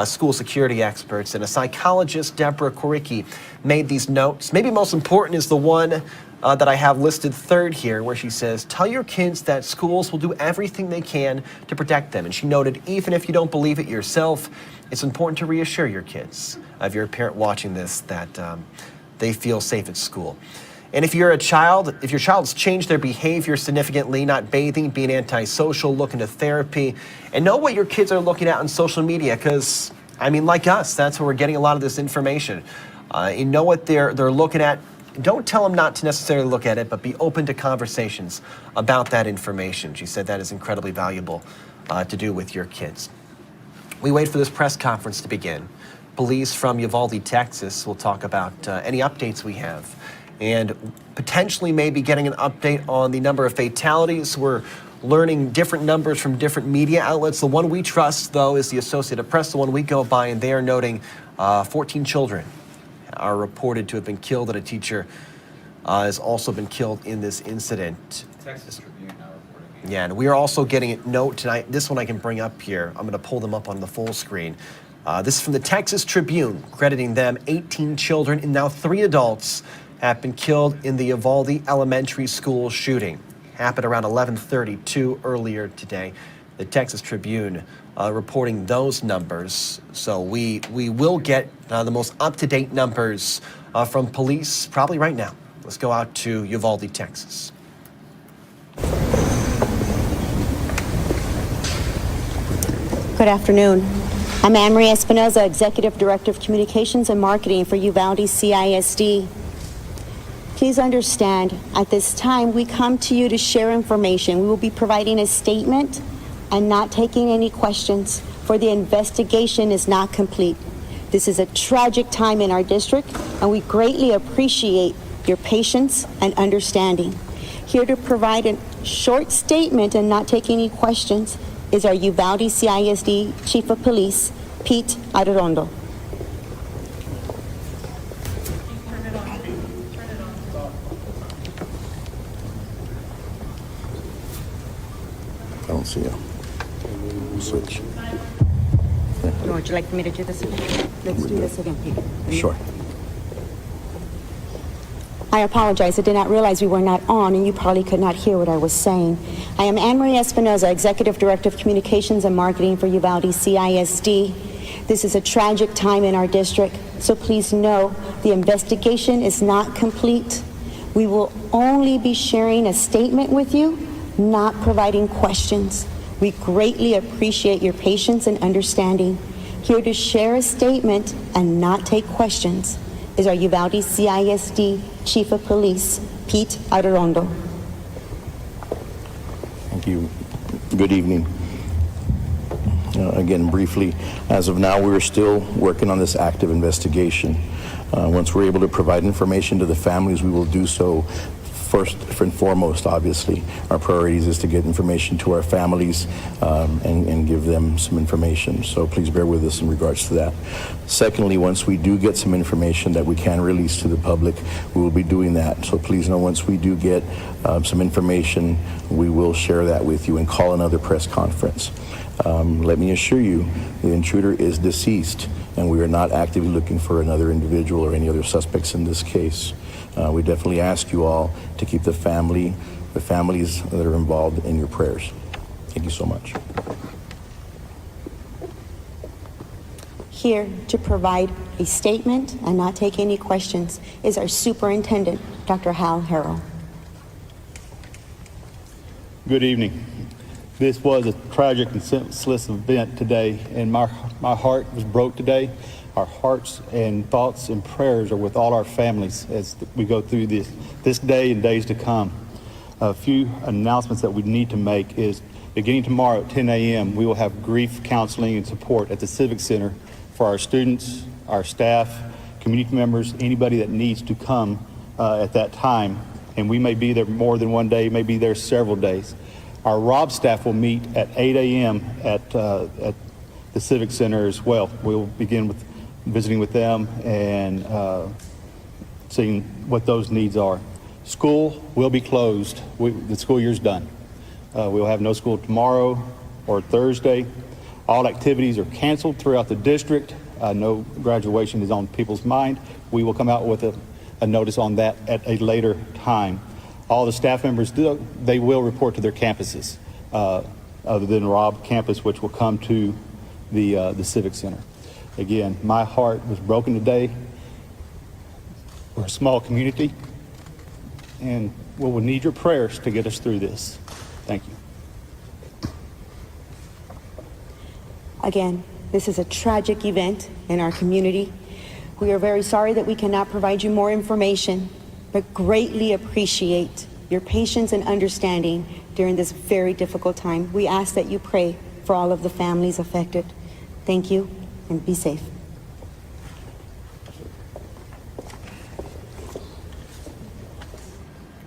school security experts, and a psychologist, Deborah Koricki, made these notes. Maybe most important is the one that I have listed third here, where she says, tell your kids that schools will do everything they can to protect them. And she noted, even if you don't believe it yourself, it's important to reassure your kids, if you're a parent watching this, that they feel safe at school. And if you're a child, if your child's changed their behavior significantly, not bathing, being antisocial, looking to therapy, and know what your kids are looking at on social media, because, I mean, like us, that's where we're getting a lot of this information. You know what they're looking at. Don't tell them not to necessarily look at it, but be open to conversations about that information. She said that is incredibly valuable to do with your kids. We wait for this press conference to begin. Police from Uvalde, Texas will talk about any updates we have, and potentially maybe getting an update on the number of fatalities. We're learning different numbers from different media outlets. The one we trust, though, is the Associated Press, the one we go by, and they are noting 14 children are reported to have been killed, and a teacher has also been killed in this incident. Texas Tribune now reporting. Yeah, and we are also getting a note tonight. This one I can bring up here. I'm going to pull them up on the full screen. This is from the Texas Tribune, crediting them 18 children and now 3 adults have been killed in the Uvalde Elementary School shooting. Happened around 11:32 earlier today. The Texas Tribune reporting those numbers. So we will get the most up-to-date numbers from police probably right now. Let's go out to Uvalde, Texas. Good afternoon. I'm Anne-Marie Espinoza, Executive Director of Communications and Marketing for Uvalde CISD. Please understand, at this time, we come to you to share information. We will be providing a statement and not taking any questions, for the investigation is not complete. This is a tragic time in our district, and we greatly appreciate your patience and understanding. Here to provide a short statement and not take any questions is our Uvalde CISD Chief of Police, Pete Arredondo. I don't see you. Switch. Would you like me to do this again? Let's do this again, Pete. Sure. I apologize. I did not realize we were not on, and you probably could not hear what I was saying. I am Anne-Marie Espinoza, Executive Director of Communications and Marketing for Uvalde CISD. This is a tragic time in our district, so please know the investigation is not complete. We will only be sharing a statement with you, not providing questions. We greatly appreciate your patience and understanding. Here to share a statement and not take questions is our Uvalde CISD Chief of Police, Pete Arredondo. Thank you. Good evening. Again, briefly, as of now, we're still working on this active investigation. Once we're able to provide information to the families, we will do so. First and foremost, obviously, our priorities is to get information to our families and give them some information. So please bear with us in regards to that. Secondly, once we do get some information that we can release to the public, we will be doing that. So please know once we do get some information, we will share that with you and call another press conference. Let me assure you, the intruder is deceased, and we are not actively looking for another individual or any other suspects in this case. We definitely ask you all to keep the families that are involved in your prayers. Thank you so much. Here to provide a statement and not take any questions is our Superintendent, Dr. Hal Harrell. Good evening. This was a tragic and senseless event today, and my heart was broke today. Our hearts and thoughts and prayers are with all our families as we go through this day and days to come. A few announcements that we need to make is beginning tomorrow at 10 a.m., we will have grief counseling and support at the Civic Center for our students, our staff, community members, anybody that needs to come at that time. And we may be there more than one day, may be there several days. Our Robb staff will meet at 8 a.m. at the Civic Center as well. We'll begin with visiting with them and seeing what those needs are. School will be closed. The school year's done. We'll have no school tomorrow or Thursday. All activities are canceled throughout the district. No graduation is on people's mind. We will come out with a notice on that at a later time. All the staff members, they will report to their campuses, other than Robb campus, which will come to the Civic Center. Again, my heart was broken today. We're a small community, and we'll need your prayers to get us through this. Thank you. Again, this is a tragic event in our community. We are very sorry that we cannot provide you more information, but greatly appreciate your patience and understanding during this very difficult time. We ask that you pray for all of the families affected. Thank you, and be safe.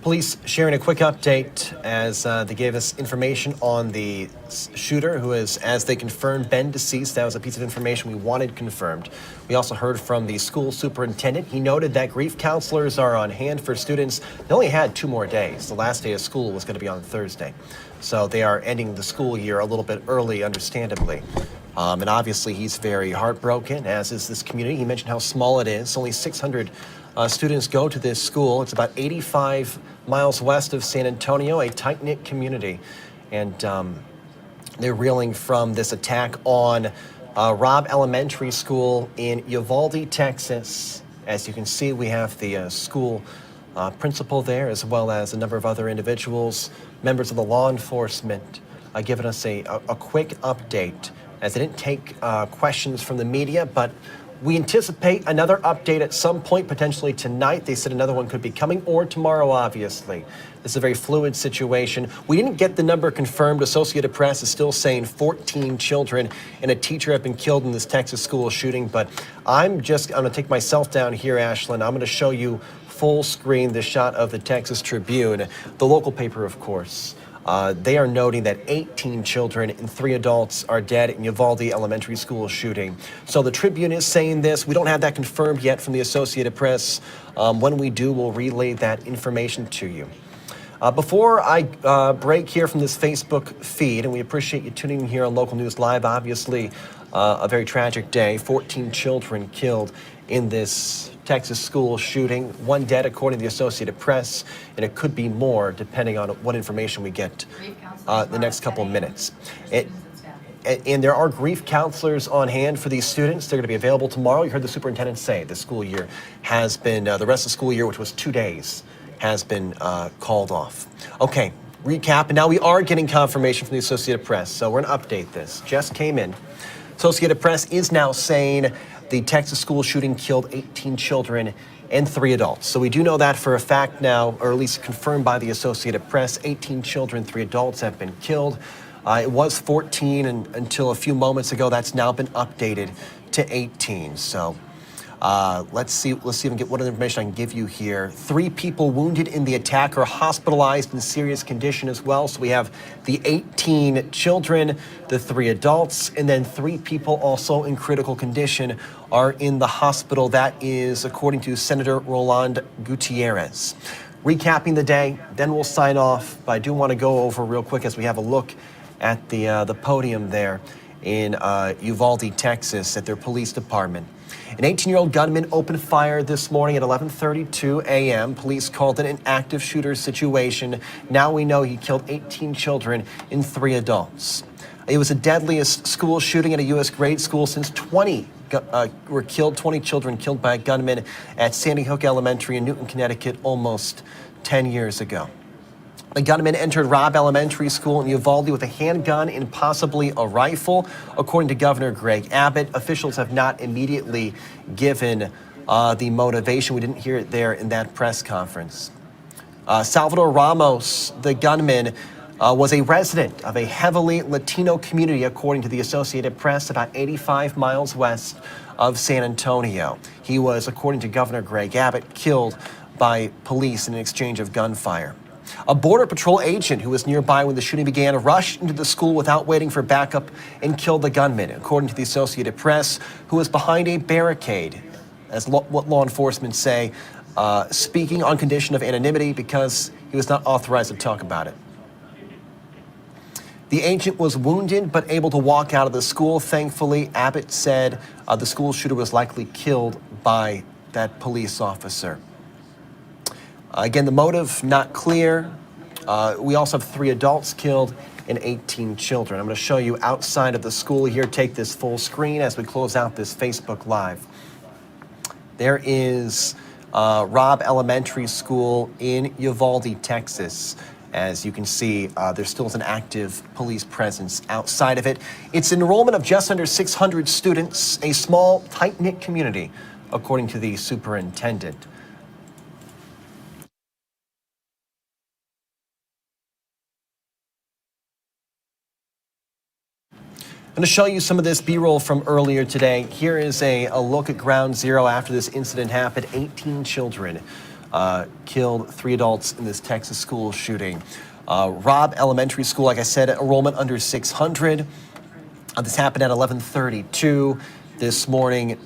Police sharing a quick update as they gave us information on the shooter who is, as they confirmed, been deceased. That was a piece of information we wanted confirmed. We also heard from the school superintendent. He noted that grief counselors are on hand for students. They only had 2 more days. The last day of school was going to be on Thursday. So they are ending the school year a little bit early, understandably. And obviously he's very heartbroken, as is this community. He mentioned how small it is. Only 600 students go to this school. It's about 85 miles west of San Antonio, a tight-knit community. And they're reeling from this attack on Robb Elementary School in Uvalde, Texas. As you can see, we have the school principal there, as well as a number of other individuals, members of the law enforcement, giving us a quick update, as they didn't take questions from the media, but we anticipate another update at some point, potentially tonight. They said another one could be coming, or tomorrow, obviously. This is a very fluid situation. We didn't get the number confirmed. Associated Press is still saying 14 children and a teacher have been killed in this Texas school shooting, but I'm gonna take myself down here, Ashlyn. I'm gonna show you full screen the shot of the Texas Tribune, the local paper, of course. They are noting that 18 children and 3 adults are dead in Yavaldi Elementary School shooting. So the Tribune is saying this. We don't have that confirmed yet from the Associated Press. When we do, we'll relay that information to you. Before I break here from this Facebook feed, and we appreciate you tuning in here on Local News Live, obviously a very tragic day. 14 children killed in this Texas school shooting. 1 dead, according to the Associated Press, and it could be more depending on what information we get the next couple of minutes. And there are grief counselors on hand for these students. They're going to be available tomorrow. You heard the superintendent say the school year has been, the rest of the school year, which was 2 days, has been called off. Okay, recap, and now we are getting confirmation from the Associated Press, so we're going to update this. Just came in. Associated Press is now saying the Texas school shooting killed 18 children and 3 adults. So we do know that for a fact now, or at least confirmed by the Associated Press. 18 children, 3 adults have been killed. It was 14 until a few moments ago. That's now been updated to 18. So let's see if I can get what other information I can give you here. 3 people wounded in the attack are hospitalized in serious condition as well. So we have the 18 children, the 3 adults, and then 3 people also in critical condition are in the hospital. That is according to Senator Roland Gutierrez. Recapping the day, then we'll sign off. But I do want to go over real quick as we have a look at the podium there in Uvalde, Texas, at their police department. An 18-year-old gunman opened fire this morning at 11:32 a.m. Police called it an active shooter situation. Now we know he killed 18 children and 3 adults. It was the deadliest school shooting at a U.S. grade school since 20 children killed by a gunman at Sandy Hook Elementary in Newton, Connecticut, almost 10 years ago. The gunman entered Robb Elementary School in Uvalde with a handgun and possibly a rifle. According to Governor Greg Abbott, officials have not immediately given the motivation. We didn't hear it there in that press conference. Salvador Ramos, the gunman, was a resident of a heavily Latino community, according to the Associated Press, about 85 miles west of San Antonio. He was, according to Governor Greg Abbott, killed by police in an exchange of gunfire. A Border Patrol agent who was nearby when the shooting began rushed into the school without waiting for backup and killed the gunman, according to the Associated Press, who was behind a barricade, as what law enforcement say, speaking on condition of anonymity because he was not authorized to talk about it. The agent was wounded but able to walk out of the school. Thankfully, Abbott said the school shooter was likely killed by that police officer. Again, the motive not clear. We also have 3 adults killed and 18 children. I'm going to show you outside of the school here. Take this full screen as we close out this Facebook Live. There is Robb Elementary School in Uvalde, Texas. As you can see, there still is an active police presence outside of it. It's enrollment of just under 600 students, a small, tight-knit community, according to the superintendent. I'm going to show you some of this B-roll from earlier today. Here is a look at Ground Zero after this incident happened. 18 children killed, 3 adults in this Texas school shooting. Robb Elementary School, like I said, enrollment under 600. This happened at 11:32 this morning.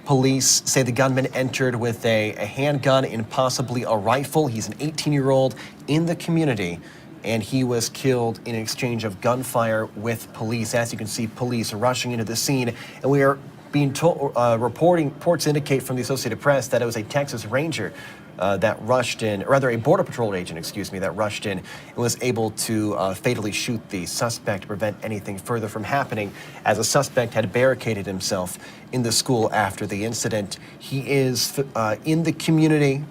Police say the gunman entered with a handgun and possibly a rifle. He's an 18-year-old in the community, and he was killed in exchange of gunfire with police. As you can see, police are rushing into the scene, and we are being told, reports indicate from the Associated Press that it was a Texas Ranger that rushed in, or rather a Border Patrol agent, that rushed in and was able to fatally shoot the suspect to prevent anything further from happening, as a suspect had barricaded himself in the school after the incident. He is in the community,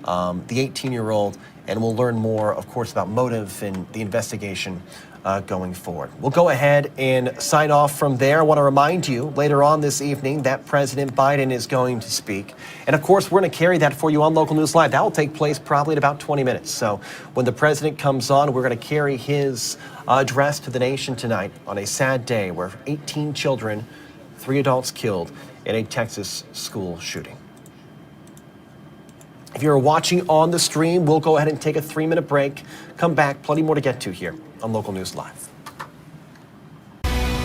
the 18-year-old, and we'll learn more, of course, about motive and the investigation going forward. We'll go ahead and sign off from there. I want to remind you later on this evening that President Biden is going to speak. And of course, we're going to carry that for you on Local News Live. That will take place probably in about 20 minutes. So when the president comes on, we're going to carry his address to the nation tonight on a sad day where 18 children, 3 adults killed in a Texas school shooting. If you're watching on the stream, we'll go ahead and take a 3-minute break. Come back, plenty more to get to here on Local News Live.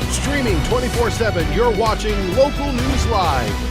Streaming 24/7, you're watching Local News Live.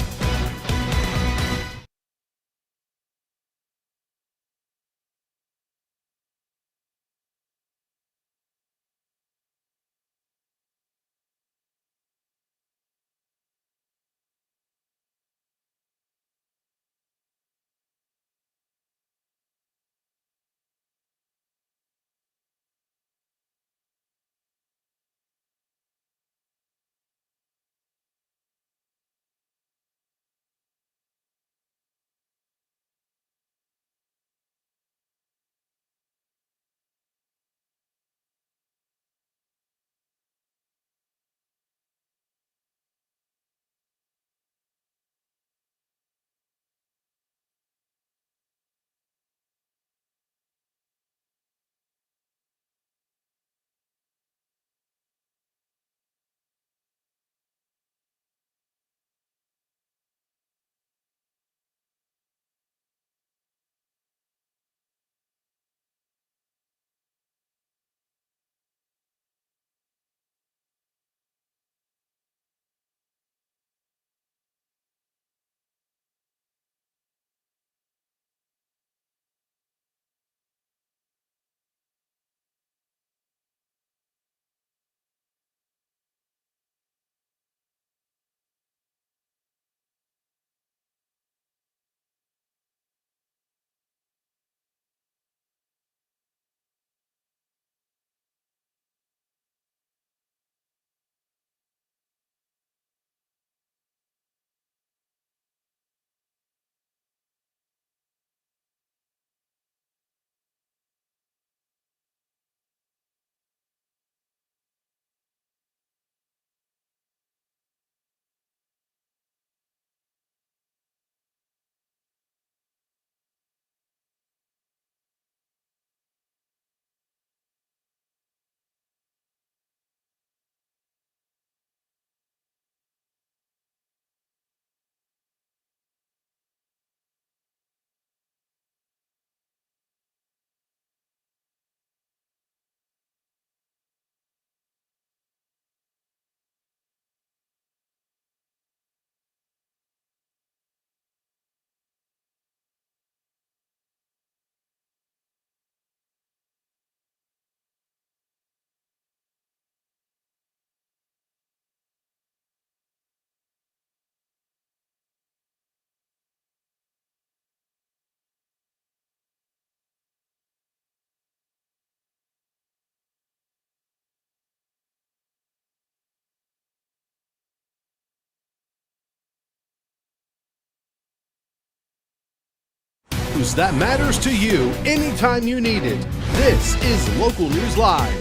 news that matters to you anytime you need it. This is Local News Live.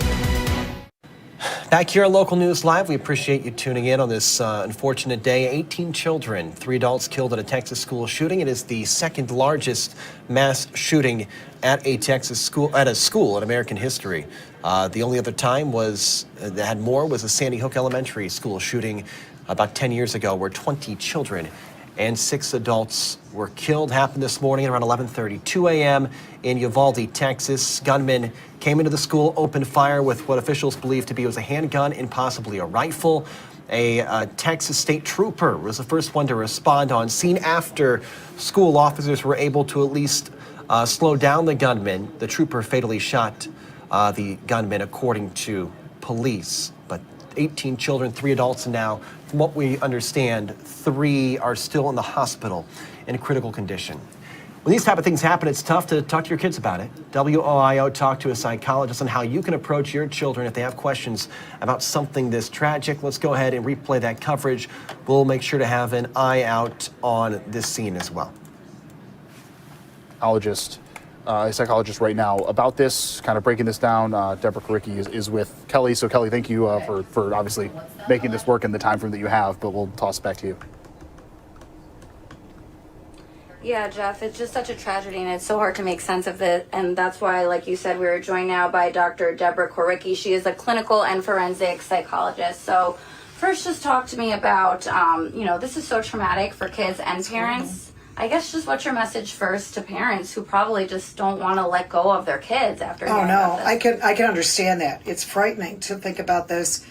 Back here on Local News Live, we appreciate you tuning in on this unfortunate day. 18 children, 3 adults killed in a Texas school shooting. It is the second largest mass shooting at a school in American history. The only other time that had more was a Sandy Hook Elementary School shooting about 10 years ago, where 20 children and 6 adults were killed. Happened this morning at around 11:32 a.m. in Uvalde, Texas. Gunman came into the school, opened fire with what officials believe to be was a handgun and possibly a rifle. A Texas state trooper was the first one to respond on scene after school officers were able to at least slow down the gunman. The trooper fatally shot the gunman, according to police. But 18 children, 3 adults, and now, from what we understand, 3 are still in the hospital in critical condition. When these type of things happen, it's tough to talk to your kids about it. WOIO talked to a psychologist on how you can approach your children if they have questions about something this tragic. Let's go ahead and replay that coverage. We'll make sure to have an eye out on this scene as well. A psychologist right now about this, kind of breaking this down. Deborah Koricki is with Kelly. So Kelly, thank you for obviously making this work in the time frame that you have, but we'll toss it back to you. Yeah, Jeff, it's just such a tragedy, and it's so hard to make sense of it. And that's why, like you said, we were joined now by Dr. Deborah Koricki. She is a clinical and forensic psychologist. So first, just talk to me about, this is so traumatic for kids and parents. I guess just what's your message first to parents who probably just don't want to let go of their kids after hearing about this? I can understand that. It's frightening to think about this.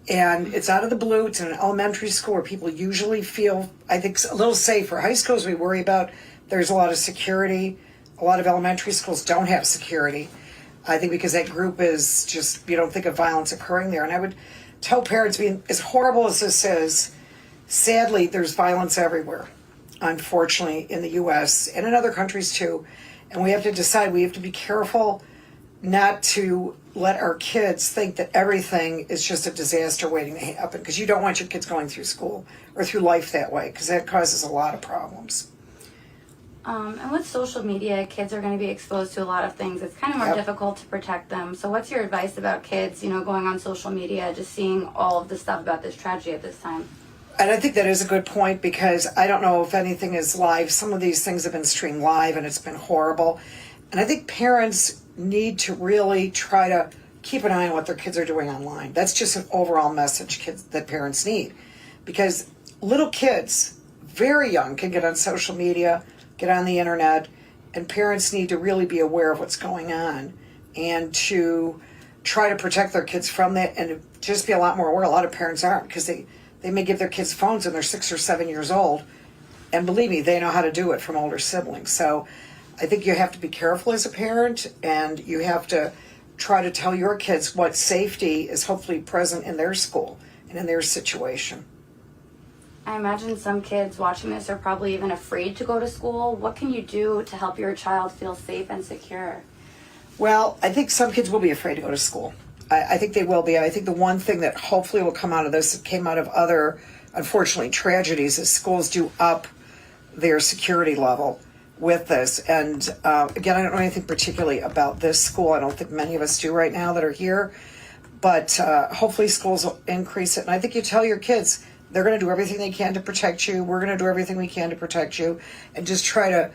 And it's out of the blue. It's in an elementary school where people usually feel, I think, a little safer. High schools we worry about, there's a lot of security. A lot of elementary schools don't have security. I think because that group is just, you don't think of violence occurring there. And I would tell parents, as horrible as this is, sadly, there's violence everywhere, unfortunately, in the U.S. and in other countries too. And we have to decide, we have to be careful not to let our kids think that everything is just a disaster waiting to happen, because you don't want your kids going through school or through life that way, because that causes a lot of problems. And with social media, kids are going to be exposed to a lot of things. It's kind of more difficult to protect them. So what's your advice about kids, going on social media, just seeing all of the stuff about this tragedy at this time? And I think that is a good point, because I don't know if anything is live. Some of these things have been streamed live, and it's been horrible. And I think parents need to really try to keep an eye on what their kids are doing online. That's just an overall message that parents need, because little kids, very young, can get on social media, get on the internet, and parents need to really be aware of what's going on and to try to protect their kids from that, and just be a lot more aware. A lot of parents aren't, because they may give their kids phones when they're 6 or 7 years old, and believe me, they know how to do it from older siblings. So I think you have to be careful as a parent, and you have to try to tell your kids what safety is hopefully present in their school and in their situation. I imagine some kids watching this are probably even afraid to go to school. What can you do to help your child feel safe and secure? Well, I think some kids will be afraid to go to school. I think they will be. I think the one thing that hopefully will come out of this, that came out of other, unfortunately, tragedies, is schools do up their security level with this. And again, I don't know anything particularly about this school. I don't think many of us do right now that are here. But hopefully schools will increase it. And I think you tell your kids, they're going to do everything they can to protect you. We're going to do everything we can to protect you. And just try to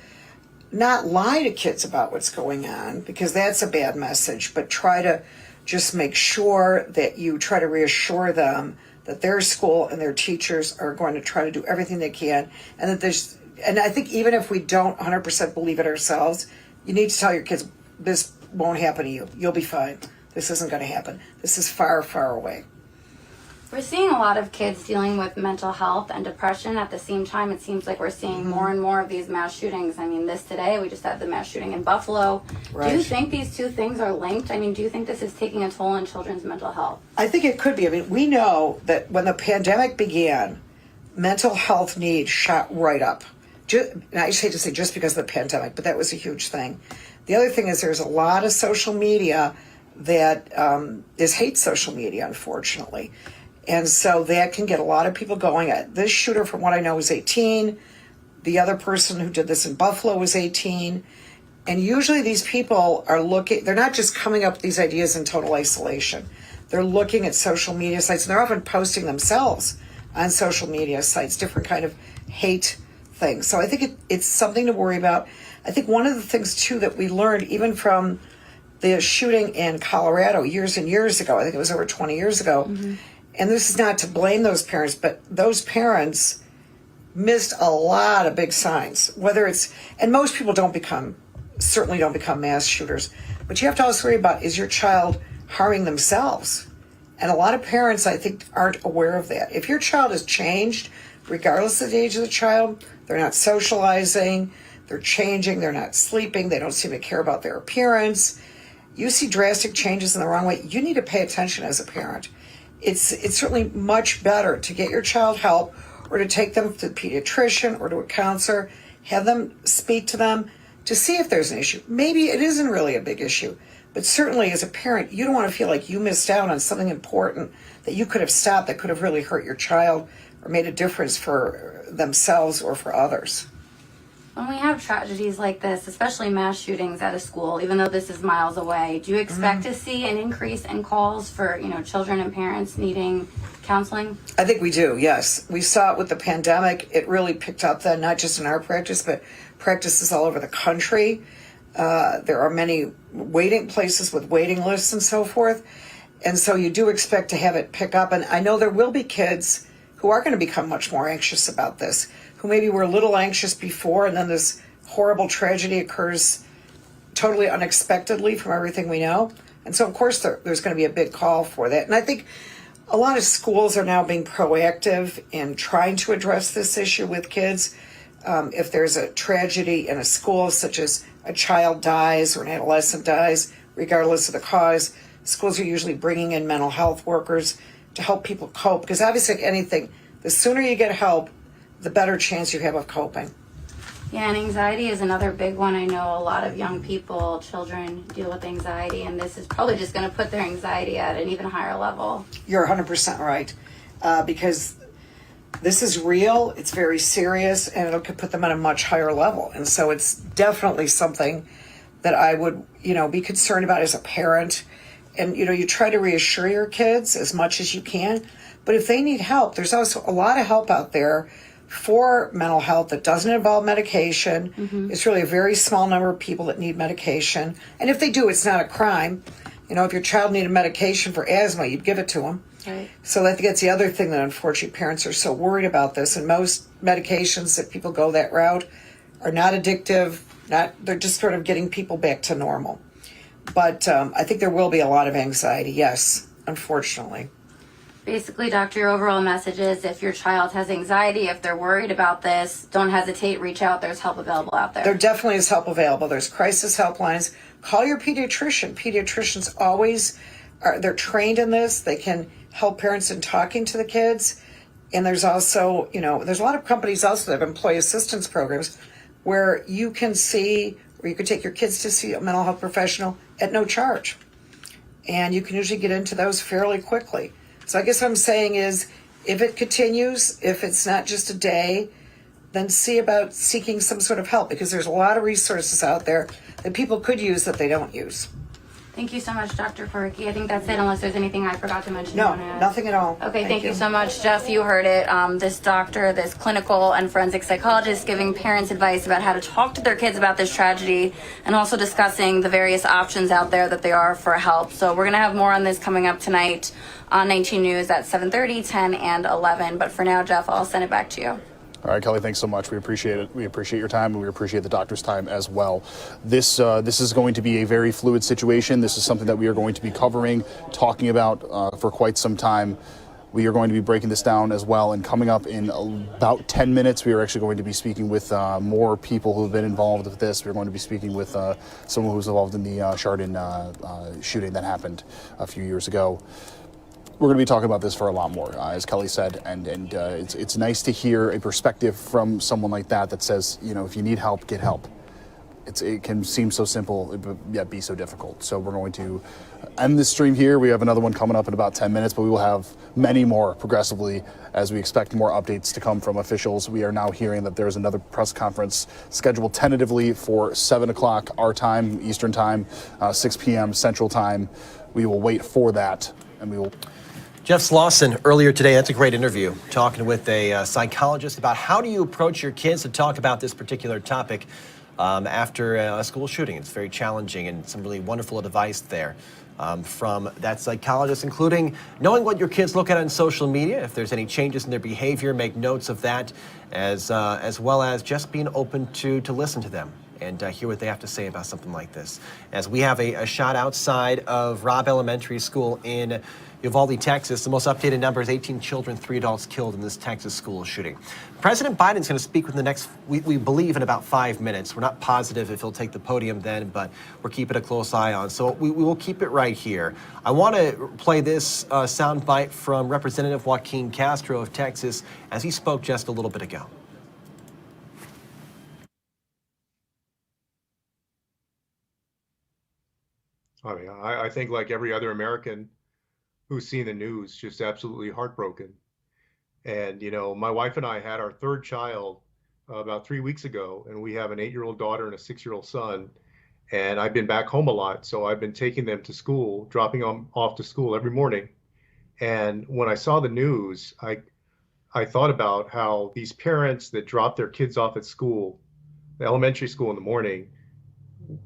not lie to kids about what's going on, because that's a bad message. But try to just make sure that you try to reassure them that their school and their teachers are going to try to do everything they can. And that and I think even if we don't 100% believe it ourselves, you need to tell your kids, this won't happen to you. You'll be fine. This isn't going to happen. This is far, far away. We're seeing a lot of kids dealing with mental health and depression. At the same time, it seems like we're seeing more and more of these mass shootings. I mean, today, we just had the mass shooting in Buffalo. Right. Do you think these two things are linked? I mean, do you think this is taking a toll on children's mental health? I think it could be. I mean, we know that when the pandemic began, mental health needs shot right up. I just hate to say just because of the pandemic, but that was a huge thing. The other thing is there's a lot of social media that is hate social media, unfortunately. And so that can get a lot of people going. This shooter, from what I know, was 18. The other person who did this in Buffalo was 18. And usually these people are they're not just coming up with these ideas in total isolation. They're looking at social media sites, and they're often posting themselves on social media sites, different kind of hate things. So I think it's something to worry about. I think one of the things, too, that we learned even from the shooting in Colorado years and years ago, I think it was over 20 years ago, and this is not to blame those parents, but those parents missed a lot of big signs, and most people certainly don't become mass shooters, but you have to also worry about, is your child harming themselves? And a lot of parents, I think, aren't aware of that. If your child has changed, regardless of the age of the child, they're not socializing, they're changing, they're not sleeping, they don't seem to care about their appearance, you see drastic changes in the wrong way, you need to pay attention as a parent. It's certainly much better to get your child help, or to take them to the pediatrician or to a counselor, have them speak to them to see if there's an issue. Maybe it isn't really a big issue, but certainly as a parent, you don't want to feel like you missed out on something important that you could have stopped, that could have really hurt your child or made a difference for themselves or for others. When we have tragedies like this, especially mass shootings at a school, even though this is miles away, do you expect to see an increase in calls for, children and parents needing counseling? I think we do, yes. We saw it with the pandemic. It really picked up then, not just in our practice, but practices all over the country. There are many waiting places with waiting lists and so forth. And so you do expect to have it pick up. And I know there will be kids who are going to become much more anxious about this, who maybe were a little anxious before, and then this horrible tragedy occurs totally unexpectedly from everything we know. And so, of course, there's going to be a big call for that. And I think a lot of schools are now being proactive in trying to address this issue with kids. If there's a tragedy in a school, such as a child dies or an adolescent dies, regardless of the cause, schools are usually bringing in mental health workers to help people cope. Because obviously, like anything, the sooner you get help, the better chance you have of coping. Yeah, and anxiety is another big one. I know a lot of young people, children, deal with anxiety, and this is probably just going to put their anxiety at an even higher level. You're 100% right, because this is real, it's very serious, and it could put them at a much higher level. And so it's definitely something that I would, be concerned about as a parent. And, you try to reassure your kids as much as you can. But if they need help, there's also a lot of help out there for mental health that doesn't involve medication. It's really a very small number of people that need medication. And if they do, it's not a crime. If your child needed medication for asthma, you'd give it to them. Right. So I think that's the other thing that unfortunately parents are so worried about this. And most medications that people go that route are not addictive. They're just sort of getting people back to normal. But I think there will be a lot of anxiety, yes, unfortunately. Basically, doctor, your overall message is if your child has anxiety, if they're worried about this, don't hesitate, reach out. There's help available out there. There definitely is help available. There's crisis helplines. Call your pediatrician. Pediatricians they're trained in this. They can help parents in talking to the kids. And there's also, there's a lot of companies also that have employee assistance programs where you can take your kids to see a mental health professional at no charge. And you can usually get into those fairly quickly. So I guess what I'm saying is, if it continues, if it's not just a day, then see about seeking some sort of help, because there's a lot of resources out there that people could use that they don't use. Thank you so much, Dr. Koricki. I think that's it, unless there's anything I forgot to mention. No, nothing at all. Okay, thank you so much, Jeff. You heard it. This doctor, this clinical and forensic psychologist, giving parents advice about how to talk to their kids about this tragedy, and also discussing the various options out there that there are for help. So we're going to have more on this coming up tonight on 19 News at 7:30, 10, and 11. But for now, Jeff, I'll send it back to you. All right, Kelly, thanks so much. We appreciate it. We appreciate your time, and we appreciate the doctor's time as well. This is going to be a very fluid situation. This is something that we are going to be covering, talking about for quite some time. We are going to be breaking this down as well, and coming up in about 10 minutes, we are actually going to be speaking with more people who have been involved with this. We're going to be speaking with someone who's involved in the Chardon shooting that happened a few years ago. We're going to be talking about this for a lot more, as Kelly said, and it's nice to hear a perspective from someone like that says, if you need help, get help. it can seem so simple, but yet be so difficult. So we're going to end this stream here. We have another one coming up in about 10 minutes, but we will have many more progressively as we expect more updates to come from officials. We are now hearing that there's another press conference scheduled tentatively for 7 o'clock our time, Eastern time, 6 p.m. Central time. We will wait for that, and we will... Jeff Slauson, earlier today, that's a great interview, talking with a psychologist about how do you approach your kids to talk about this particular topic after a school shooting. It's very challenging, and some really wonderful advice there from that psychologist, including knowing what your kids look at on social media. If there's any changes in their behavior, make notes of that, as well as just being open to listen to them and hear what they have to say about something like this. As we have a shot outside of Robb Elementary School in Uvalde, Texas. The most updated number is 18 children, 3 adults killed in this Texas school shooting. President Biden's going to speak within the next, we believe, in about 5 minutes. We're not positive if he'll take the podium then, but we're keeping a close eye on. So we will keep it right here. I want to play this soundbite from Representative Joaquin Castro of Texas as he spoke just a little bit ago. I mean, I think like every other American who's seen the news, just absolutely heartbroken. And, you know, my wife and I had our third child about 3 weeks ago, and we have an 8-year-old daughter and a 6-year-old son. And I've been back home a lot, so I've been taking them to school, dropping them off to school every morning. And when I saw the news, I thought about how these parents that drop their kids off at school, the elementary school in the morning,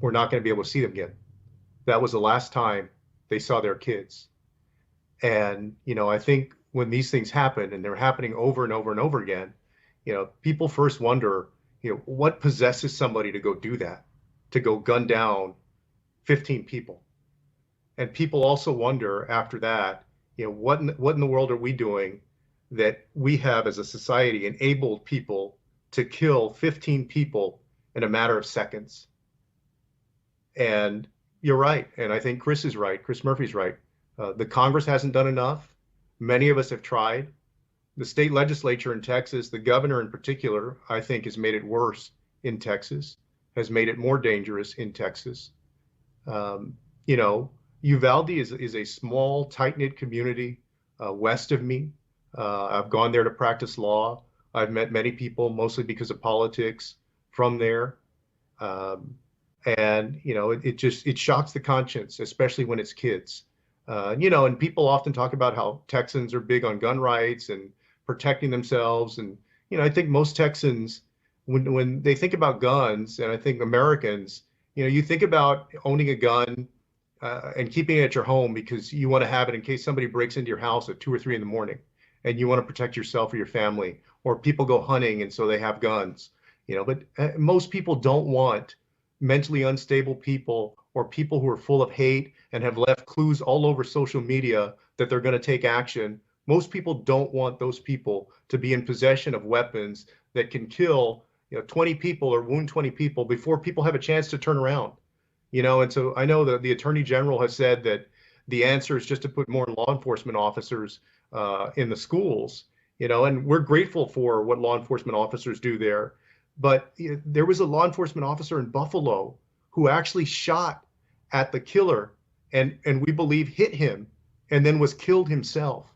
were not going to be able to see them again. That was the last time they saw their kids. And, you know, I think when these things happen, and they're happening over and over and over again, you know, people first wonder, you know, what possesses somebody to go do that, to go gun down 15 people. And people also wonder after that, you know, what in the world are we doing that we have as a society enabled people to kill 15 people in a matter of seconds? And you're right. And I think Chris is right. Chris Murphy's right. The Congress hasn't done enough. Many of us have tried. The state legislature in Texas, the governor in particular, I think has made it worse in Texas, has made it more dangerous in Texas. You know, Uvalde is a small, tight-knit community west of me. I've gone there to practice law. I've met many people, mostly because of politics, from there. And, you know, it shocks the conscience, especially when it's kids. You know, and people often talk about how Texans are big on gun rights and protecting themselves. And, you know, I think most Texans, when they think about guns, and I think Americans, you know, you think about owning a gun and keeping it at your home because you want to have it in case somebody breaks into your house at 2 or 3 in the morning and you want to protect yourself or your family, or people go hunting and so they have guns, you know. But most people don't want mentally unstable people or people who are full of hate and have left clues all over social media that they're going to take action. Most people don't want those people to be in possession of weapons that can kill, you know, 20 people or wound 20 people before people have a chance to turn around. You know, and so I know that the Attorney General has said that the answer is just to put more law enforcement officers in the schools, you know, and we're grateful for what law enforcement officers do there. But you know, there was a law enforcement officer in Buffalo who actually shot at the killer and we believe hit him and then was killed himself.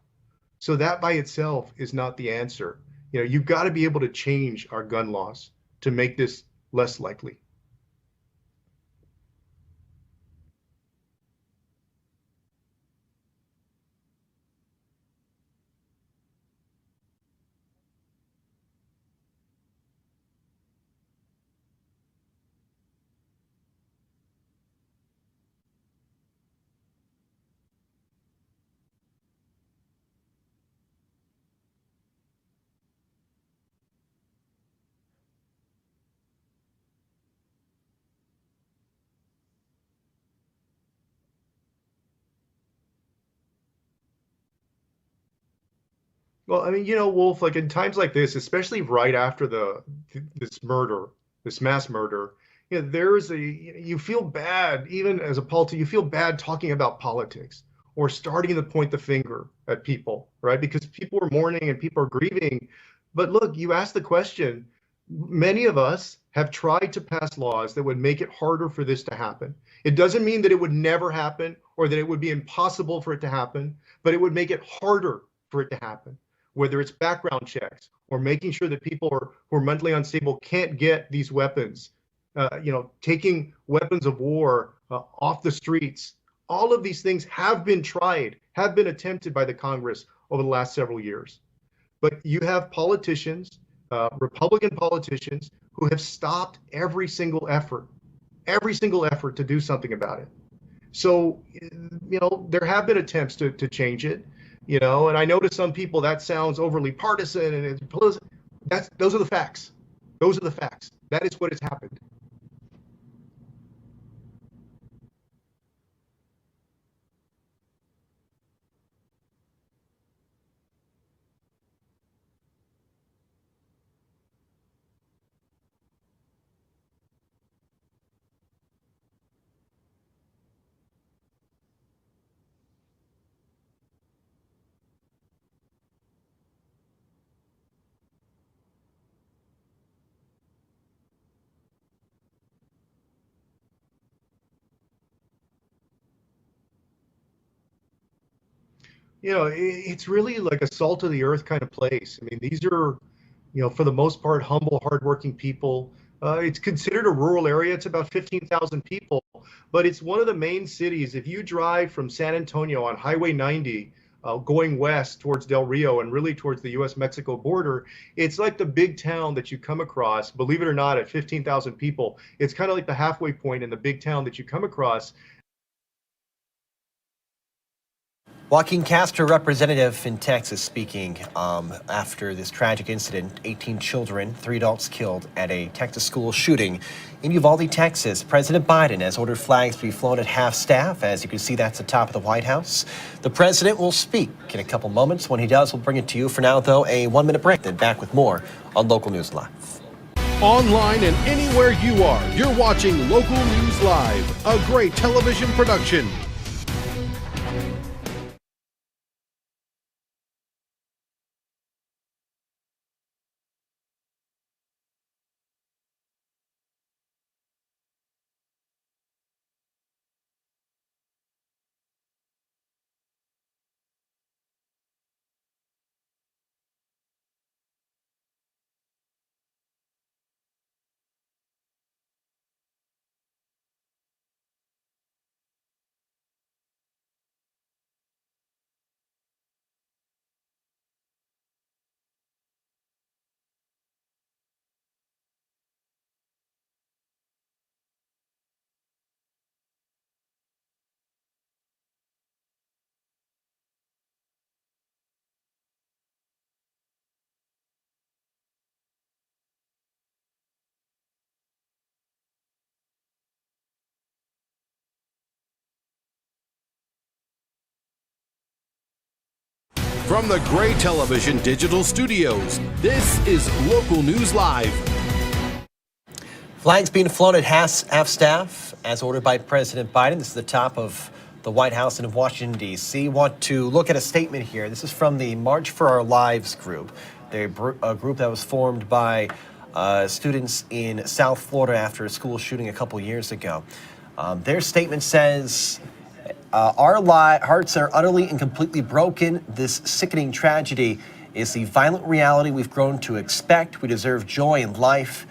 So that by itself is not the answer. You know, you've got to be able to change our gun laws to make this less likely. Well, I mean, you know, Wolf, like in times like this, especially right after this murder, this mass murder, you know, you feel bad, even as a politician, you feel bad talking about politics or starting to point the finger at people, right? Because people are mourning and people are grieving. But look, you asked the question, many of us have tried to pass laws that would make it harder for this to happen. It doesn't mean that it would never happen or that it would be impossible for it to happen, but it would make it harder for it to happen, whether it's background checks or making sure that people who are mentally unstable can't get these weapons, taking weapons of war off the streets. All of these things have been tried, have been attempted by the Congress over the last several years. But you have politicians, Republican politicians, who have stopped every single effort to do something about it. So, there have been attempts to change it, and I know to some people that sounds overly partisan and those are the facts. Those are the facts. That is what has happened. It's really like a salt of the earth kind of place. I mean, these are, for the most part, humble, hardworking people. It's considered a rural area. It's about 15,000 people, but it's one of the main cities. If you drive from San Antonio on Highway 90, going west towards Del Rio and really towards the U.S.-Mexico border, it's like the big town that you come across, believe it or not, at 15,000 people. It's kind of like the halfway point in the big town that you come across. Joaquin Castro, representative in Texas, speaking after this tragic incident. 18 children, 3 adults killed at a Texas school shooting in Uvalde, Texas. President Biden has ordered flags to be flown at half-staff. As you can see, that's the top of the White House. The president will speak in a couple moments. When he does, we'll bring it to you. For now, though, a 1-minute break. Then back with more on Local News Live. Online and anywhere you are, you're watching Local News Live, a great television production. From the Gray Television Digital Studios, this is Local News Live. Flags being flown at half-staff, as ordered by President Biden. This is the top of the White House in Washington, D.C. Want to look at a statement here. This is from the March for Our Lives group. They're a group that was formed by students in South Florida after a school shooting a couple years ago. Their statement says, our hearts are utterly and completely broken. This sickening tragedy is the violent reality we've grown to expect. We deserve joy in life,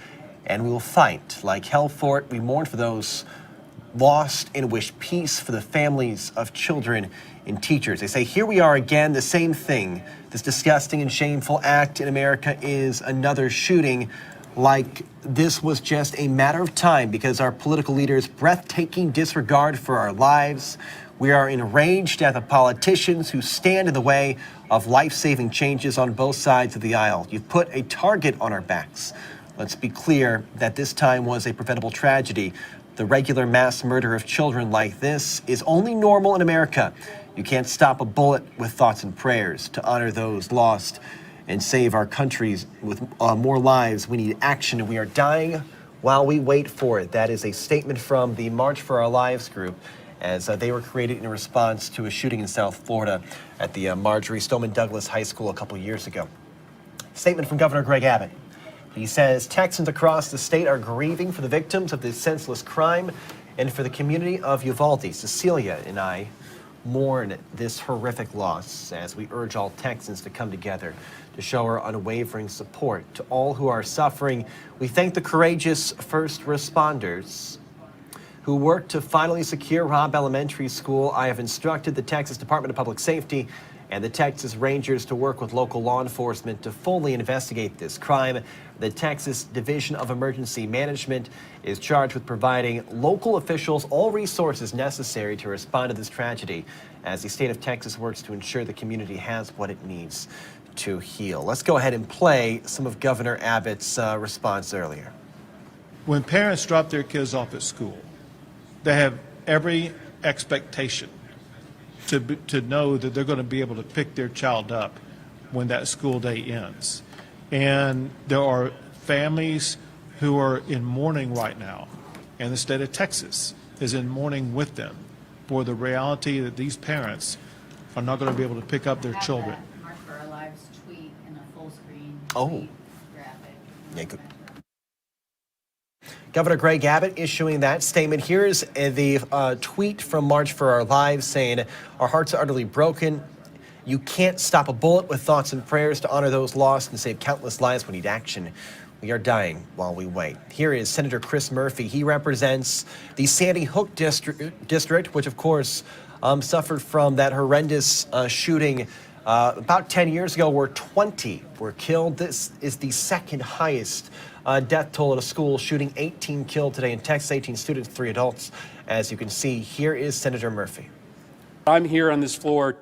and we will fight like hell for it. We mourn for those lost and wish peace for the families of children and teachers. They say, here we are again, the same thing. This disgusting and shameful act in America is another shooting. Like this was just a matter of time because our political leaders' breathtaking disregard for our lives. We are enraged at the politicians who stand in the way of life-saving changes on both sides of the aisle. You've put a target on our backs. Let's be clear that this time was a preventable tragedy. The regular mass murder of children like this is only normal in America. You can't stop a bullet with thoughts and prayers. To honor those lost and save our countries with more lives, we need action, and we are dying while we wait for it. That is a statement from the March for Our Lives group, as they were created in response to a shooting in South Florida at the Marjorie Stoneman Douglas High School a couple years ago. Statement from Governor Greg Abbott. He says Texans across the state are grieving for the victims of this senseless crime and for the community of Uvalde. Cecilia and I mourn this horrific loss as we urge all Texans to come together to show our unwavering support to all who are suffering. We thank the courageous first responders who worked to finally secure Robb Elementary School. I have instructed the Texas Department of Public Safety and the Texas Rangers to work with local law enforcement to fully investigate this crime. The Texas Division of Emergency Management is charged with providing local officials all resources necessary to respond to this tragedy as the state of Texas works to ensure the community has what it needs to heal. Let's go ahead and play some of Governor Abbott's response earlier. When parents drop their kids off at school, they have every expectation to know that they're going to be able to pick their child up when that school day ends. And there are families who are in mourning right now, and the state of Texas is in mourning with them for the reality that these parents are not going to be able to pick up their children. Mark for Our Lives tweet in a full screen graphic. Yeah, good. Governor Greg Abbott issuing that statement. Here's the tweet from March for Our Lives saying, "Our hearts are utterly broken. You can't stop a bullet with thoughts and prayers to honor those lost and save countless lives. We need action. We are dying while we wait." Here is Senator Chris Murphy. He represents the Sandy Hook district, which of course suffered from that horrendous shooting about 10 years ago where 20 were killed. This is the second highest death toll at a school shooting. 18 killed today in Texas, 18 students, 3 adults. As you can see, here is Senator Murphy. I'm here on this floor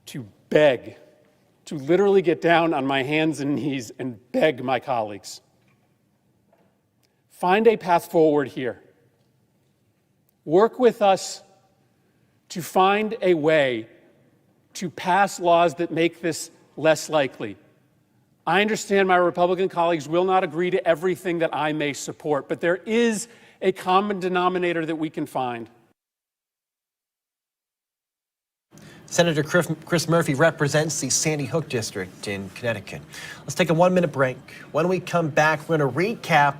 to beg, to literally get down on my hands and knees and beg my colleagues. Find a path forward here. Work with us to find a way to pass laws that make this less likely. I understand my Republican colleagues will not agree to everything that I may support, but there is a common denominator that we can find. Senator Chris Murphy represents the Sandy Hook district in Connecticut. Let's take a 1-minute break. When we come back, we're going to recap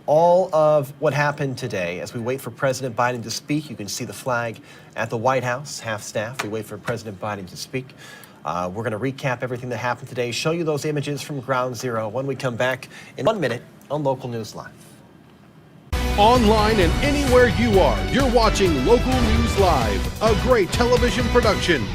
all of what happened today as we wait for President Biden to speak. You can see the flag at the White House, half staff. We wait for President Biden to speak. We're going to recap everything that happened today, show you those images from Ground Zero when we come back in 1 minute on Local News Live. Online and anywhere you are, you're watching Local News Live, a great television production.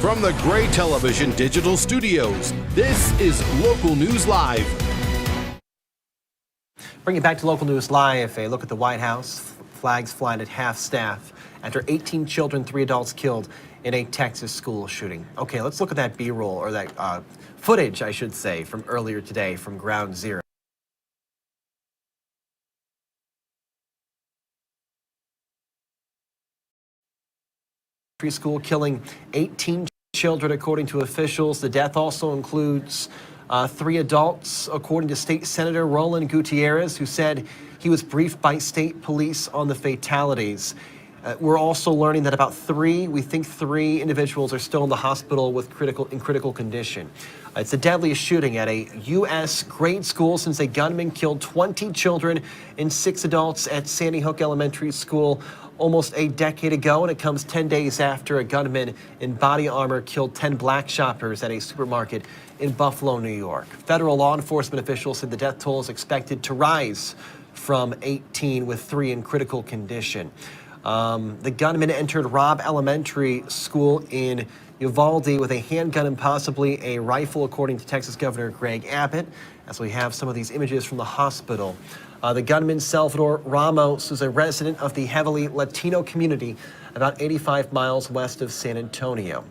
From the Gray Television Digital Studios, this is Local News Live. Bring it back to Local News Live. A look at the White House. Flags flying at half staff after 18 children, 3 adults killed in a Texas school shooting. Okay, let's look at that B-roll, or that footage, I should say, from earlier today from Ground Zero. School killing 18 children, according to officials. The death also includes 3 adults, according to State Senator Roland Gutierrez, who said he was briefed by state police on the fatalities. We're also learning that about 3 individuals are still in the hospital with critical condition. It's the deadliest shooting at a U.S. grade school since a gunman killed 20 children and 6 adults at Sandy Hook Elementary School almost a decade ago, and it comes 10 days after a gunman in body armor killed 10 black shoppers at a supermarket in Buffalo, New York. Federal law enforcement officials said the death toll is expected to rise from 18, with 3 in critical condition. The gunman entered Robb Elementary School in Uvalde with a handgun and possibly a rifle, according to Texas Governor Greg Abbott, as we have some of these images from the hospital. The gunman, Salvador Ramos, is a resident of the heavily Latino community about 85 miles west of San Antonio.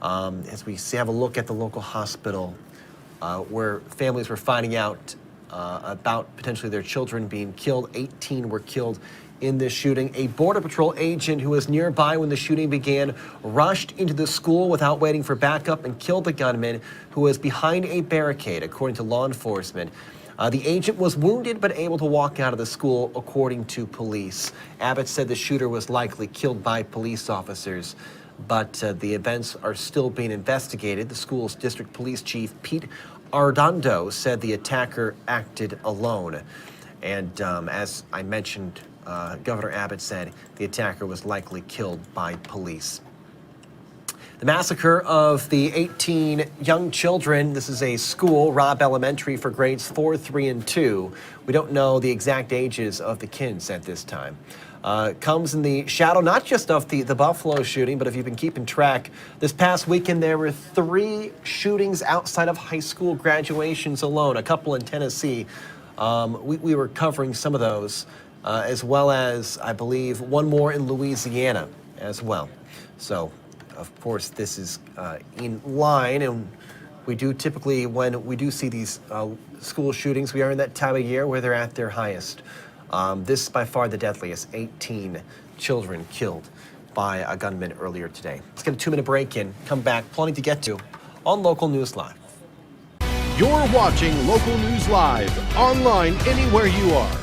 As we have a look at the local hospital, where families were finding out about potentially their children being killed. 18 were killed in this shooting. A Border Patrol agent who was nearby when the shooting began rushed into the school without waiting for backup and killed the gunman, who was behind a barricade, according to law enforcement. The agent was wounded but able to walk out of the school, according to police. Abbott said the shooter was likely killed by police officers, but the events are still being investigated. The school's district police chief, Pete Arredondo, said the attacker acted alone. And as I mentioned, Governor Abbott said the attacker was likely killed by police. The massacre of the 18 young children, this is a school, Robb Elementary, for grades 4, 3, and 2. We don't know the exact ages of the kids at this time. Comes in the shadow not just of the Buffalo shooting, but if you've been keeping track, this past weekend there were 3 shootings outside of high school graduations alone, a couple in Tennessee. We were covering some of those, as well as, I believe, one more in Louisiana as well. So, of course, this is in line, and we do typically, when we do see these school shootings, we are in that time of year where they're at their highest. This is by far the deadliest. 18 children killed by a gunman earlier today. Let's get a 2-minute break and come back. Plenty to get to on Local News Live. You're watching Local News Live, online anywhere you are.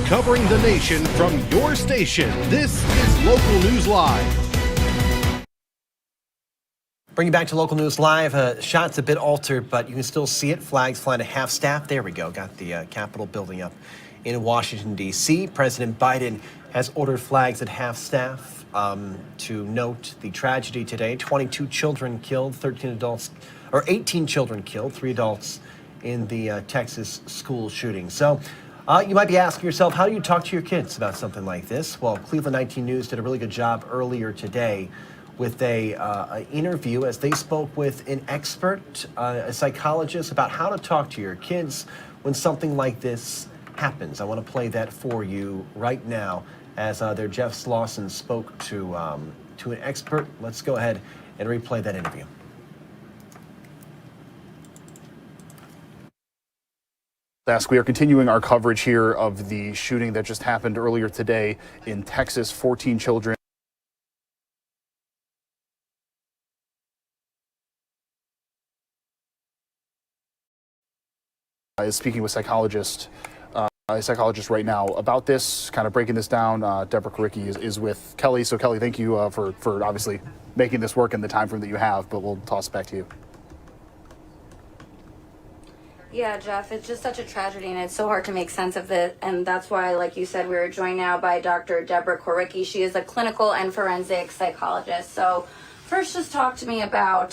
Covering the nation from your station, this is Local News Live. Bring you back to Local News Live. Shot's a bit altered, but you can still see it. Flags flying at half staff. There we go. Got the Capitol building up in Washington, D.C. President Biden has ordered flags at half staff to note the tragedy today. 22 children killed, 18 children killed, 3 adults in the Texas school shooting. So you might be asking yourself, how do you talk to your kids about something like this? Well, Cleveland 19 News did a really good job earlier today with an interview as they spoke with an expert, a psychologist, about how to talk to your kids when something like this happens. I want to play that for you right now as their Jeff Slauson spoke to an expert. Let's go ahead and replay that interview. We are continuing our coverage here of the shooting that just happened earlier today in Texas. 14 children. Is speaking with a psychologist right now about this, kind of breaking this down. Deborah Koricki is with Kelly. So Kelly, thank you for obviously making this work in the time frame that you have, but we'll toss it back to you. Yeah, Jeff, it's just such a tragedy, and it's so hard to make sense of it. And that's why, like you said, we are joined now by Dr. Deborah Koricki. She is a clinical and forensic psychologist. So first, just talk to me about,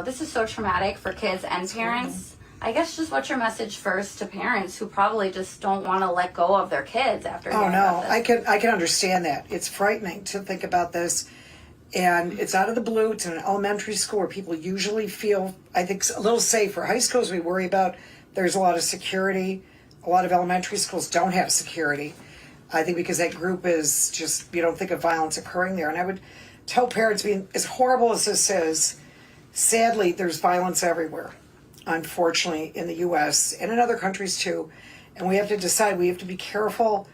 this is so traumatic for kids and parents. I guess just what's your message first to parents who probably just don't want to let go of their kids after hearing about this? I can understand that. It's frightening to think about this. And it's out of the blue. It's in an elementary school where people usually feel, I think, a little safer. High schools we worry about, there's a lot of security. A lot of elementary schools don't have security. I think because that group is just, you don't think of violence occurring there. And I would tell parents, as horrible as this is, sadly, there's violence everywhere, unfortunately, in the U.S. and in other countries too. And we have to decide, we have to be careful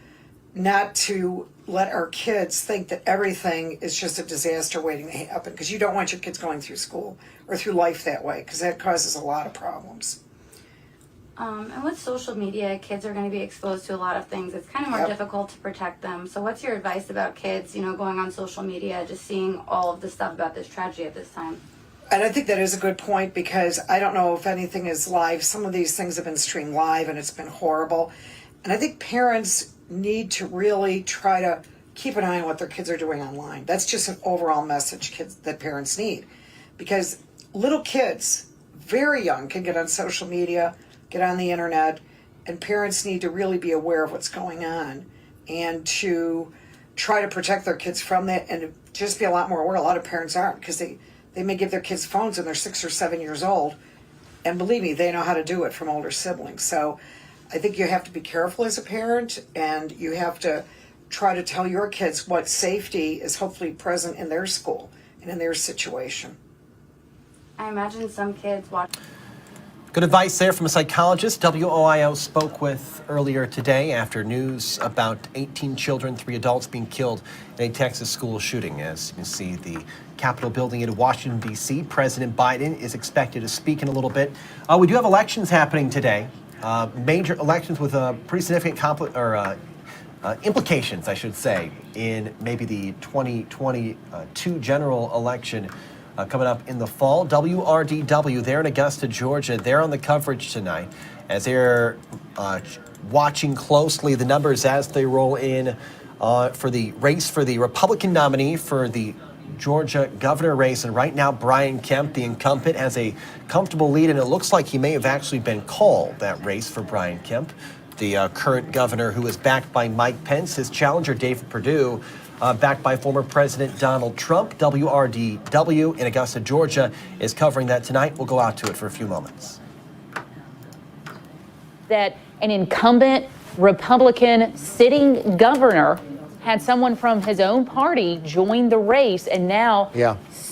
not to let our kids think that everything is just a disaster waiting to happen, because you don't want your kids going through school or through life that way, because that causes a lot of problems. And with social media, kids are going to be exposed to a lot of things. It's kind of more difficult to protect them. So what's your advice about kids, going on social media, just seeing all of the stuff about this tragedy at this time? And I think that is a good point, because I don't know if anything is live. Some of these things have been streamed live and it's been horrible. And I think parents need to really try to keep an eye on what their kids are doing online. That's just an overall message that parents need. Because little kids, very young, can get on social media, get on the internet, and parents need to really be aware of what's going on and to try to protect their kids from that, and just be a lot more aware. A lot of parents aren't, because they may give their kids phones when they're 6 or 7 years old, and believe me, they know how to do it from older siblings. So I think you have to be careful as a parent, and you have to try to tell your kids what safety is hopefully present in their school and in their situation. I imagine some kids watch. Good advice there from a psychologist WOIO spoke with earlier today after news about 18 children, 3 adults being killed in a Texas school shooting. As you can see, the Capitol building in Washington, D.C. President Biden is expected to speak in a little bit. We do have elections happening today. Major elections with pretty significant implications, I should say, in maybe the 2022 general election coming up in the fall. WRDW, they're in Augusta, Georgia. They're on the coverage tonight as they're watching closely the numbers as they roll in for the race for the Republican nominee for the Georgia governor race. And right now, Brian Kemp, the incumbent, has a comfortable lead, and it looks like he may have actually been called, that race for Brian Kemp, the current governor, who is backed by Mike Pence. His challenger, David Perdue, backed by former President Donald Trump. WRDW in Augusta, Georgia, is covering that tonight. We'll go out to it for a few moments. That an incumbent Republican sitting governor had someone from his own party join the race, and now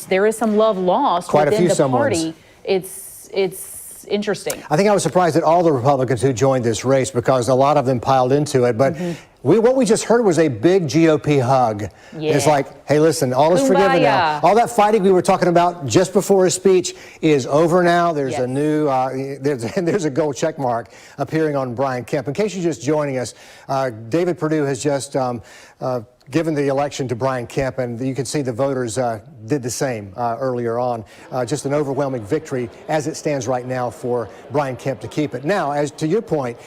there is some love lost within the party. It's interesting. I think I was surprised at all the Republicans who joined this race, because a lot of them piled into it. But what we just heard was a big GOP hug. Yeah. It's like, hey, listen, all is forgiven now. All that fighting we were talking about just before his speech is over now. There's a new, there's a gold check mark appearing on Brian Kemp. In case you're just joining us, David Perdue has just given the election to Brian Kemp, and you can see the voters did the same earlier on. Just an overwhelming victory as it stands right now for Brian Kemp to keep it. Now, as to your point,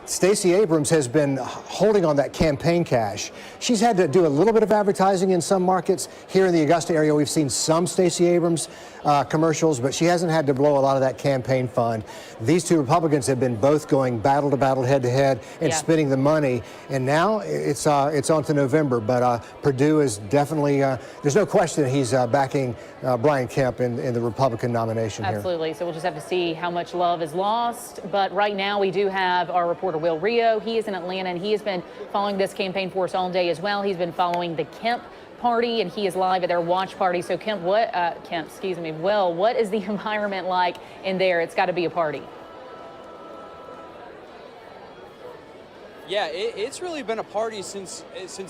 Stacey Abrams has been holding on that campaign cash. She's had to do a little bit of advertising in some markets. Here in the Augusta area, we've seen some Stacey Abrams commercials, but she hasn't had to blow a lot of that campaign fund. These two Republicans have been both going battle to battle, head to head, and spending the money. And now it's on to November. But Perdue is definitely, there's no question that he's backing Brian Kemp in the Republican nomination here. Absolutely. So we'll just have to see how much love is lost. But right now we do have our our reporter Will Rio. He is in Atlanta, and he has been following this campaign for us all day as well. He's been following the Kemp party, and he is live at their watch party. So Will, what is the environment like in there? It's got to be a party. Yeah, it's really been a party since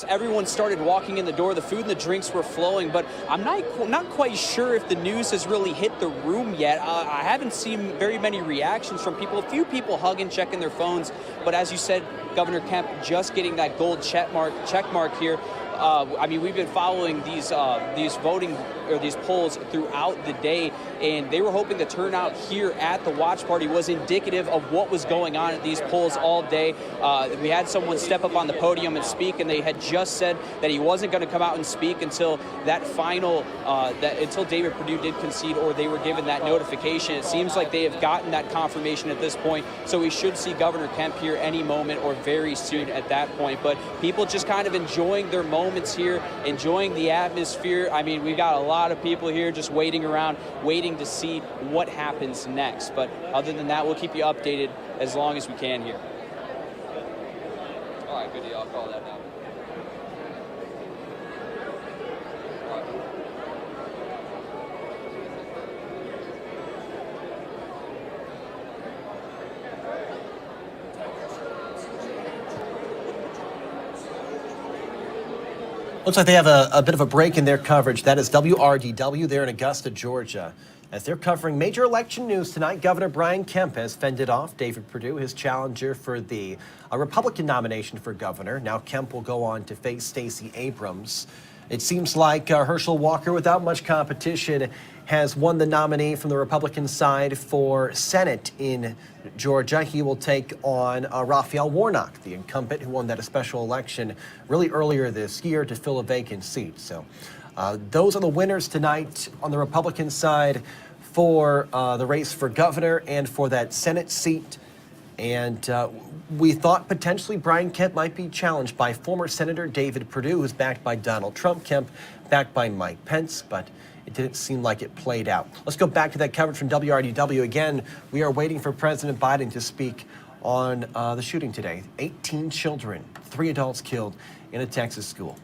everyone started walking in the door. The food and the drinks were flowing, but I'm not quite sure if the news has really hit the room yet. I haven't seen very many reactions from people. A few people hugging, checking their phones, but as you said, Governor Kemp just getting that gold check mark here. I mean, we've been following these voting or these polls throughout the day, and they were hoping the turnout here at the watch party was indicative of what was going on at these polls all day. We had someone step up on the podium and speak, and they had just said that he wasn't going to come out and speak until that final, until David Perdue did concede or they were given that notification. It seems like they have gotten that confirmation at this point, so we should see Governor Kemp here any moment or very soon at that point. But people just kind of enjoying their moments here, enjoying the atmosphere. I mean, we've got a lot of people here just waiting around, waiting to see what happens next. But other than that, we'll keep you updated as long as we can here. All right, good deal. I'll call that now. Looks like they have a bit of a break in their coverage. That is WRDW there in Augusta, Georgia. As they're covering major election news tonight, Governor Brian Kemp has fended off David Perdue, his challenger for the Republican nomination for governor. Now Kemp will go on to face Stacey Abrams. It seems like Herschel Walker, without much competition, has won the nominee from the Republican side for Senate in Georgia. He will take on Raphael Warnock, the incumbent who won that special election really earlier this year to fill a vacant seat. So those are the winners tonight on the Republican side for the race for governor and for that Senate seat. And we thought potentially Brian Kemp might be challenged by former Senator David Perdue, who's backed by Donald Trump. Kemp backed by Mike Pence, but it didn't seem like it played out. Let's go back to that coverage from WRDW. Again, we are waiting for President Biden to speak on the shooting today. 18 children, 3 adults killed in a Texas school.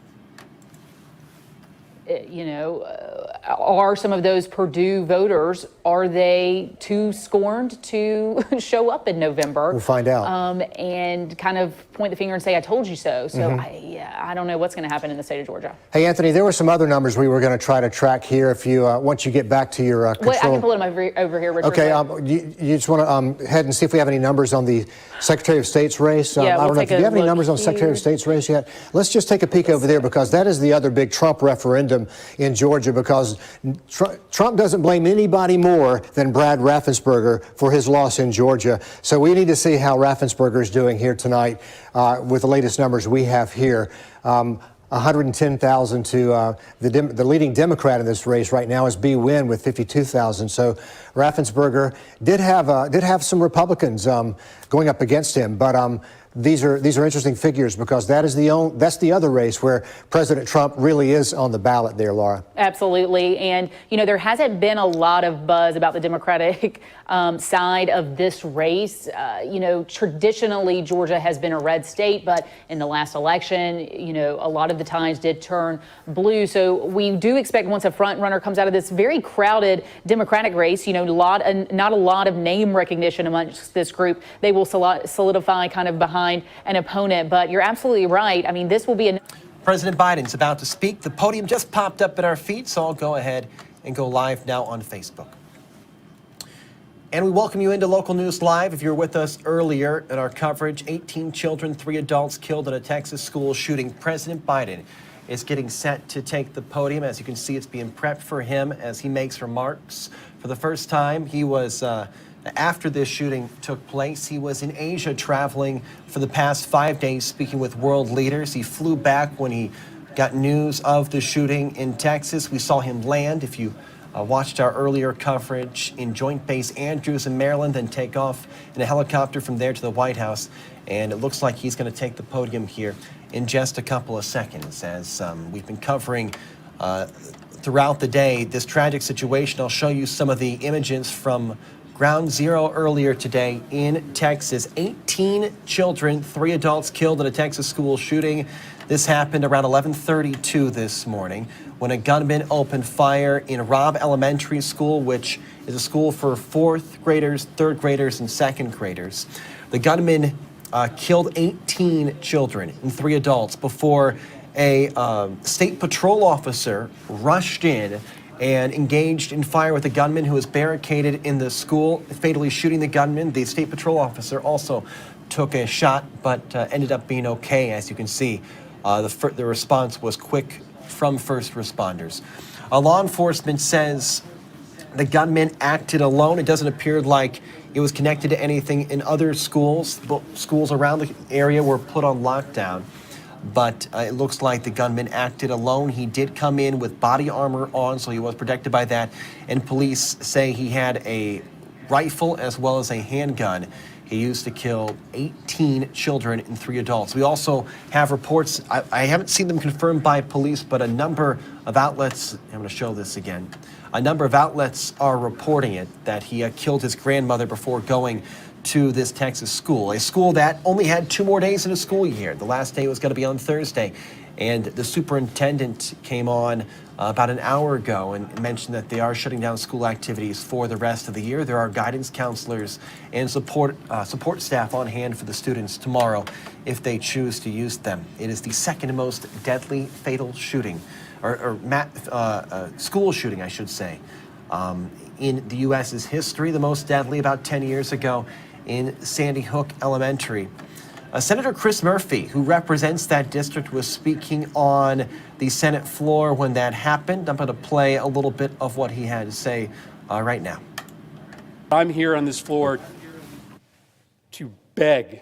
Are some of those Purdue voters, are they too scorned to show up in November? We'll find out. And kind of point the finger and say, I told you so. So I don't know what's going to happen in the state of Georgia. Hey, Anthony, there were some other numbers we were going to try to track here if you, once you get back to your control. Wait, I can pull them over here, Richard. Okay, you just want to head and see if we have any numbers on the Secretary of State's race? Yeah, I don't know if you have any numbers on Secretary of State's race yet. Let's just take a peek over there, because that is the other big Trump referendum in Georgia, because Trump doesn't blame anybody more than Brad Raffensperger for his loss in Georgia. So we need to see how Raffensperger is doing here tonight with the latest numbers we have here. 110,000 to the leading Democrat in this race right now is B. Wynn with 52,000. So Raffensperger did have some Republicans going up against him, but these are interesting figures, because that's the other race where President Trump really is on the ballot there, Laura. Absolutely. And, there hasn't been a lot of buzz about the Democratic side of this race. Traditionally, Georgia has been a red state, but in the last election, a lot of the times did turn blue. So we do expect, once a front runner comes out of this very crowded Democratic race, not a lot of name recognition amongst this group. They will solidify kind of behind an opponent. But you're absolutely right. I mean, this will be President Biden's about to speak. The podium just popped up at our feet, so I'll go ahead and go live now on Facebook. And we welcome you into Local News Live. If you were with us earlier in our coverage, 18 children, 3 adults killed in a Texas school shooting. President Biden is getting set to take the podium. As you can see, it's being prepped for him as he makes remarks. For the first time, he was after this shooting took place, he was in Asia traveling for the past 5 days, speaking with world leaders. He flew back when he got news of the shooting in Texas. We saw him land, if you watched our earlier coverage, in Joint Base Andrews in Maryland, then take off in a helicopter from there to the White House. And it looks like he's going to take the podium here in just a couple of seconds. As we've been covering throughout the day this tragic situation, I'll show you some of the images from Ground zero earlier today in Texas. 18 children, 3 adults killed in a Texas school shooting. This happened around 11:32 this morning when a gunman opened fire in Robb Elementary School, which is a school for 4th graders, 3rd graders, and 2nd graders. The gunman killed 18 children and 3 adults before a state patrol officer rushed in and engaged in fire with a gunman who was barricaded in the school, fatally shooting the gunman. The state patrol officer also took a shot, but ended up being okay. As you can see, the response was quick from first responders. Law enforcement says the gunman acted alone. It doesn't appear like it was connected to anything in other schools. Schools around the area were put on lockdown. But it looks like the gunman acted alone. He did come in with body armor on, so he was protected by that. And police say he had a rifle as well as a handgun he used to kill 18 children and 3 adults. We also have reports, I haven't seen them confirmed by police, but a number of outlets, I'm going to show this again, a number of outlets are reporting it, that he killed his grandmother before going to this Texas school, a school that only had 2 more days in a school year. The last day was going to be on Thursday. And the superintendent came on about an hour ago and mentioned that they are shutting down school activities for the rest of the year. There are guidance counselors and support staff on hand for the students tomorrow if they choose to use them. It is the 2nd most deadly fatal shooting, school shooting, I should say, in the U.S.'s history. The most deadly about 10 years ago in Sandy Hook Elementary. Senator Chris Murphy, who represents that district, was speaking on the Senate floor when that happened. I'm going to play a little bit of what he had to say right now. I'm here on this floor to beg,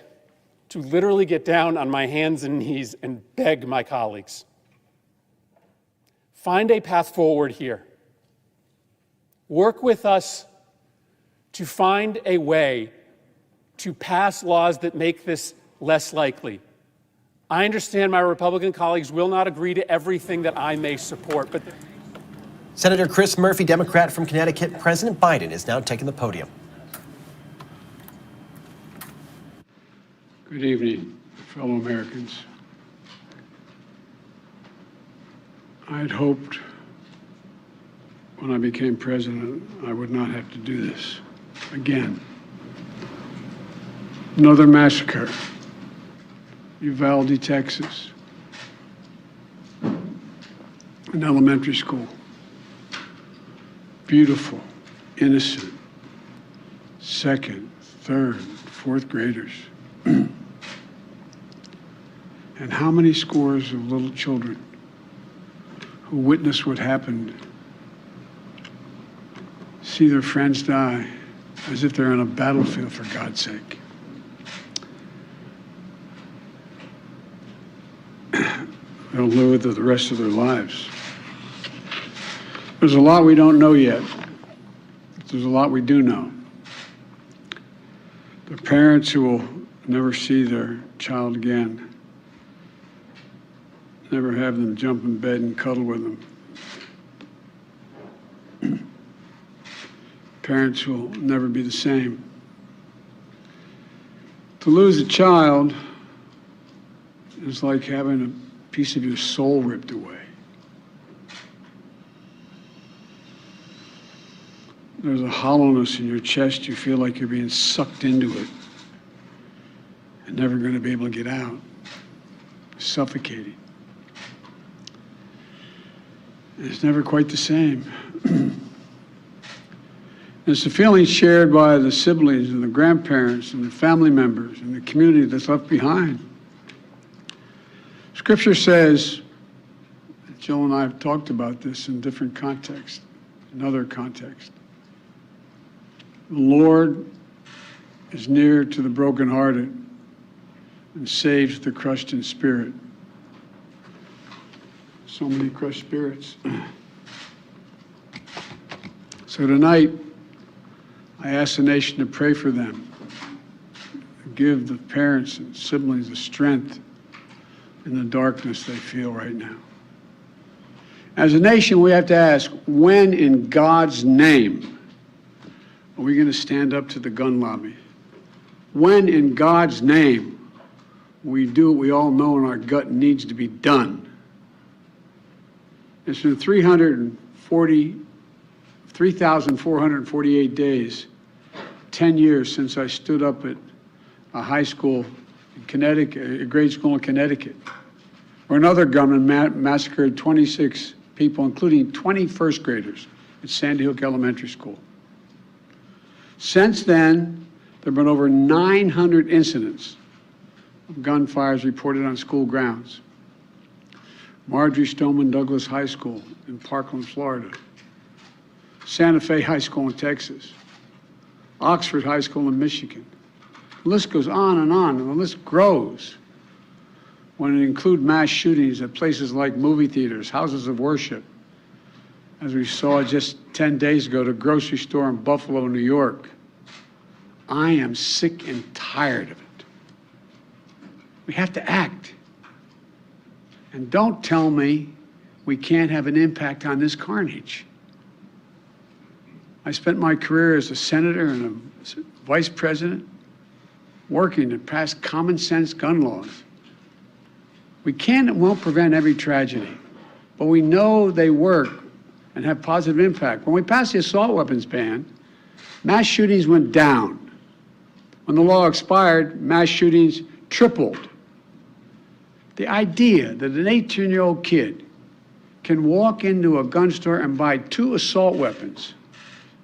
to literally get down on my hands and knees and beg my colleagues. Find a path forward here. Work with us to find a way to pass laws that make this less likely. I understand my Republican colleagues will not agree to everything that I may support, but Senator Chris Murphy, Democrat from Connecticut. President Biden is now taking the podium. Good evening, fellow Americans. I had hoped when I became president I would not have to do this again. Another massacre, Uvalde, Texas, an elementary school, beautiful, innocent, 2nd, 3rd, 4th graders. And how many scores of little children who witnessed what happened see their friends die as if they're on a battlefield, for God's sake. They'll live with the rest of their lives. There's a lot we don't know yet. There's a lot we do know. The parents who will never see their child again, never have them jump in bed and cuddle with them. Parents who will never be the same. To lose a child is like having a piece of your soul ripped away. There's a hollowness in your chest. You feel like you're being sucked into it and never going to be able to get out. Suffocating. And it's never quite the same. It's a feeling shared by the siblings and the grandparents and the family members and the community that's left behind. Scripture says, Jill and I have talked about this in different contexts, in other contexts. The Lord is near to the brokenhearted and saves the crushed in spirit. So many crushed spirits. So tonight, I ask the nation to pray for them, give the parents and siblings the strength in the darkness they feel right now. As a nation, we have to ask, when in God's name are we going to stand up to the gun lobby? When, in God's name, we do what we all know in our gut needs to be done? It's been 3,448 days, 10 years since I stood up at a high school in Connecticut, a grade school in Connecticut, where another gunman massacred 26 people, including 20 first graders at Sandy Hook Elementary School. Since then, there have been over 900 incidents of gunfires reported on school grounds. Marjorie Stoneman Douglas High School in Parkland, Florida. Santa Fe High School in Texas. Oxford High School in Michigan. The list goes on, and the list grows when it includes mass shootings at places like movie theaters, houses of worship, as we saw just 10 days ago, the grocery store in Buffalo, New York. I am sick and tired of it. We have to act. And don't tell me we can't have an impact on this carnage. I spent my career as a senator and a vice president working to pass common sense gun laws. We can and won't prevent every tragedy, but we know they work and have positive impact. When we passed the assault weapons ban, mass shootings went down. When the law expired, mass shootings tripled. The idea that an 18-year-old kid can walk into a gun store and buy 2 assault weapons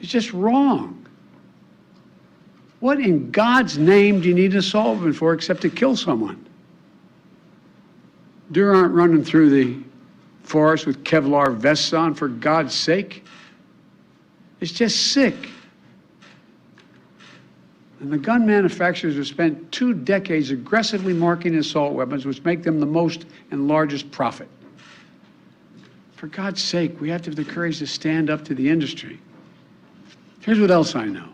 is just wrong. What in God's name do you need an assault weapon for except to kill someone? Deer aren't running through the forest with Kevlar vests on, for God's sake. It's just sick. And the gun manufacturers have spent 2 decades aggressively marketing assault weapons, which make them the most and largest profit. For God's sake, we have to have the courage to stand up to the industry. Here's what else I know.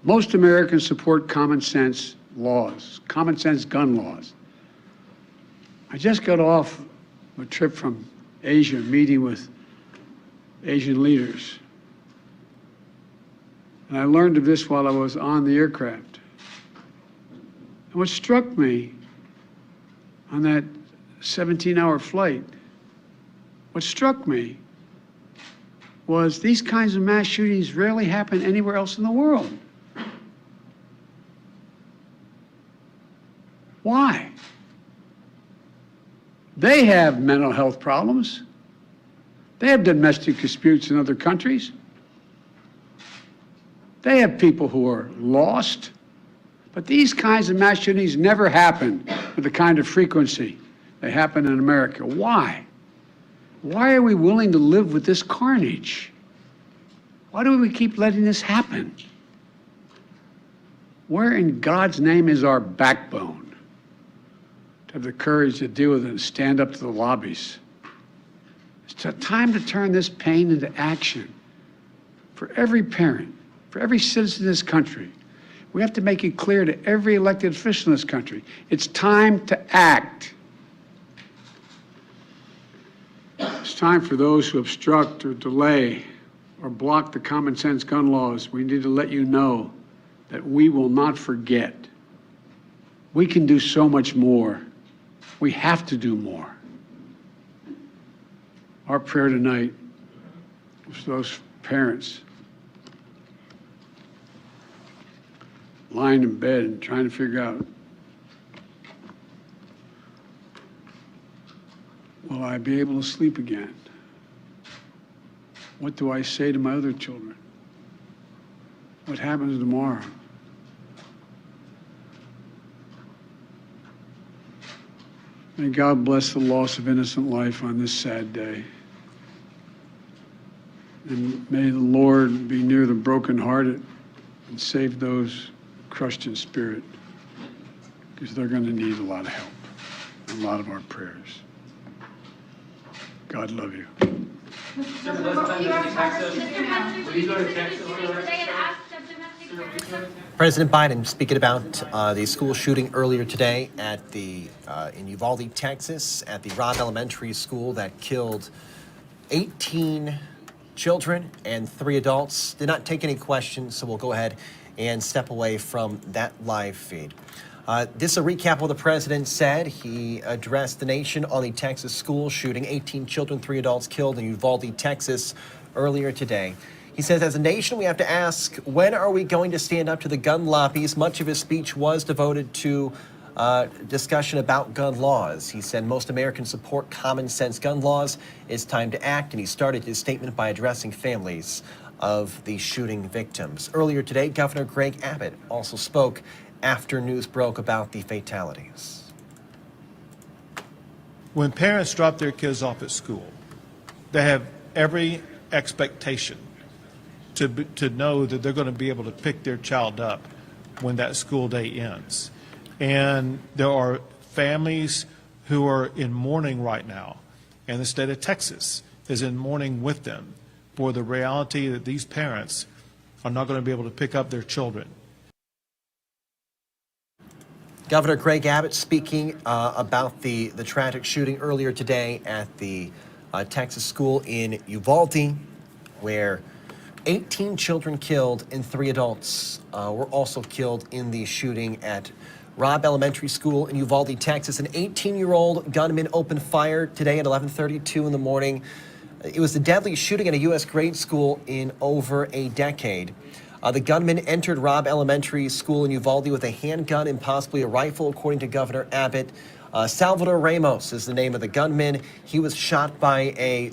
Most Americans support common sense laws, common sense gun laws. I just got off a trip from Asia, meeting with Asian leaders. And I learned of this while I was on the aircraft. And what struck me on that 17-hour flight, what struck me was these kinds of mass shootings rarely happen anywhere else in the world. Why? They have mental health problems. They have domestic disputes in other countries. They have people who are lost. But these kinds of mass shootings never happen with the kind of frequency they happen in America. Why? Why are we willing to live with this carnage? Why do we keep letting this happen? Where in God's name is our backbone to have the courage to deal with it and stand up to the lobbies? It's time to turn this pain into action for every parent, for every citizen in this country. We have to make it clear to every elected official in this country, it's time to act. It's time for those who obstruct or delay or block the common sense gun laws. We need to let you know that we will not forget. We can do so much more. We have to do more. Our prayer tonight is for those parents lying in bed and trying to figure out, will I be able to sleep again? What do I say to my other children? What happens tomorrow? May God bless the loss of innocent life on this sad day. And may the Lord be near the brokenhearted and save those crushed in spirit, because they're going to need a lot of help and a lot of our prayers. God love you. President Biden speaking about the school shooting earlier today at in Uvalde, Texas, at the Robb Elementary School that killed 18 children and 3 adults. Did not take any questions, so we'll go ahead and step away from that live feed. This is a recap of what the president said. He addressed the nation on the Texas school shooting. 18 children, 3 adults killed in Uvalde, Texas, earlier today. He says, as a nation, we have to ask, when are we going to stand up to the gun lobbies? Much of his speech was devoted to discussion about gun laws. He said most Americans support common sense gun laws. It's time to act, and he started his statement by addressing families of the shooting victims. Earlier today, Governor Greg Abbott also spoke after news broke about the fatalities. When parents drop their kids off at school, they have every expectation to know that they're going to be able to pick their child up when that school day ends. And there are families who are in mourning right now, and the state of Texas is in mourning with them for the reality that these parents are not going to be able to pick up their children. Governor Greg Abbott speaking about the tragic shooting earlier today at the Texas school in Uvalde, where 18 children killed and 3 adults were also killed in the shooting at Robb Elementary School in Uvalde, Texas. An 18-year-old gunman opened fire today at 11:32 in the morning. It was the deadliest shooting at a U.S. grade school in over a decade. The gunman entered Robb Elementary School in Uvalde with a handgun and possibly a rifle, according to Governor Abbott. Salvador Ramos is the name of the gunman. He was shot by a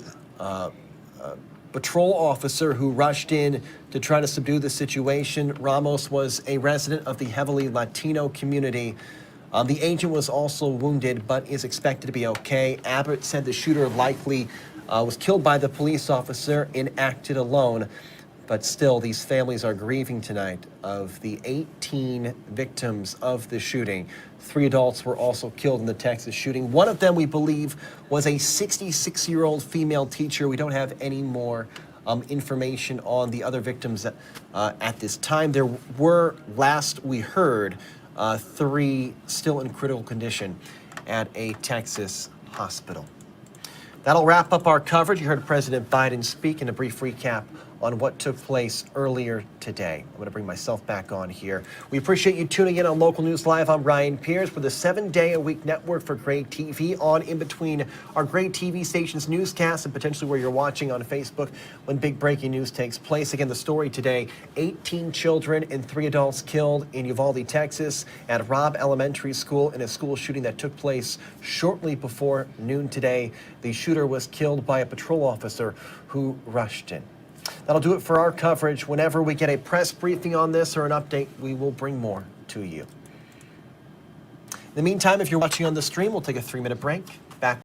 patrol officer who rushed in to try to subdue the situation. Ramos was a resident of the heavily Latino community. The agent was also wounded, but is expected to be okay. Abbott said the shooter likely was killed by the police officer and acted alone. But still, these families are grieving tonight of the 18 victims of the shooting. 3 adults were also killed in the Texas shooting. One of them, we believe, was a 66-year-old female teacher. We don't have any more information on the other victims at this time. There were, last we heard, 3 still in critical condition at a Texas hospital. That'll wrap up our coverage. You heard President Biden speak in a brief recap on what took place earlier today. I'm going to bring myself back on here. We appreciate you tuning in on Local News Live. I'm Ryan Pierce with a 7-day-a-week network for Gray TV, on in between our Gray TV station's newscasts and potentially where you're watching on Facebook when big breaking news takes place. Again, the story today, 18 children and 3 adults killed in Uvalde, Texas at Robb Elementary School in a school shooting that took place shortly before noon today. The shooter was killed by a patrol officer who rushed in. That'll do it for our coverage. Whenever we get a press briefing on this or an update, we will bring more to you. In the meantime, if you're watching on the stream, we'll take a 3-minute break.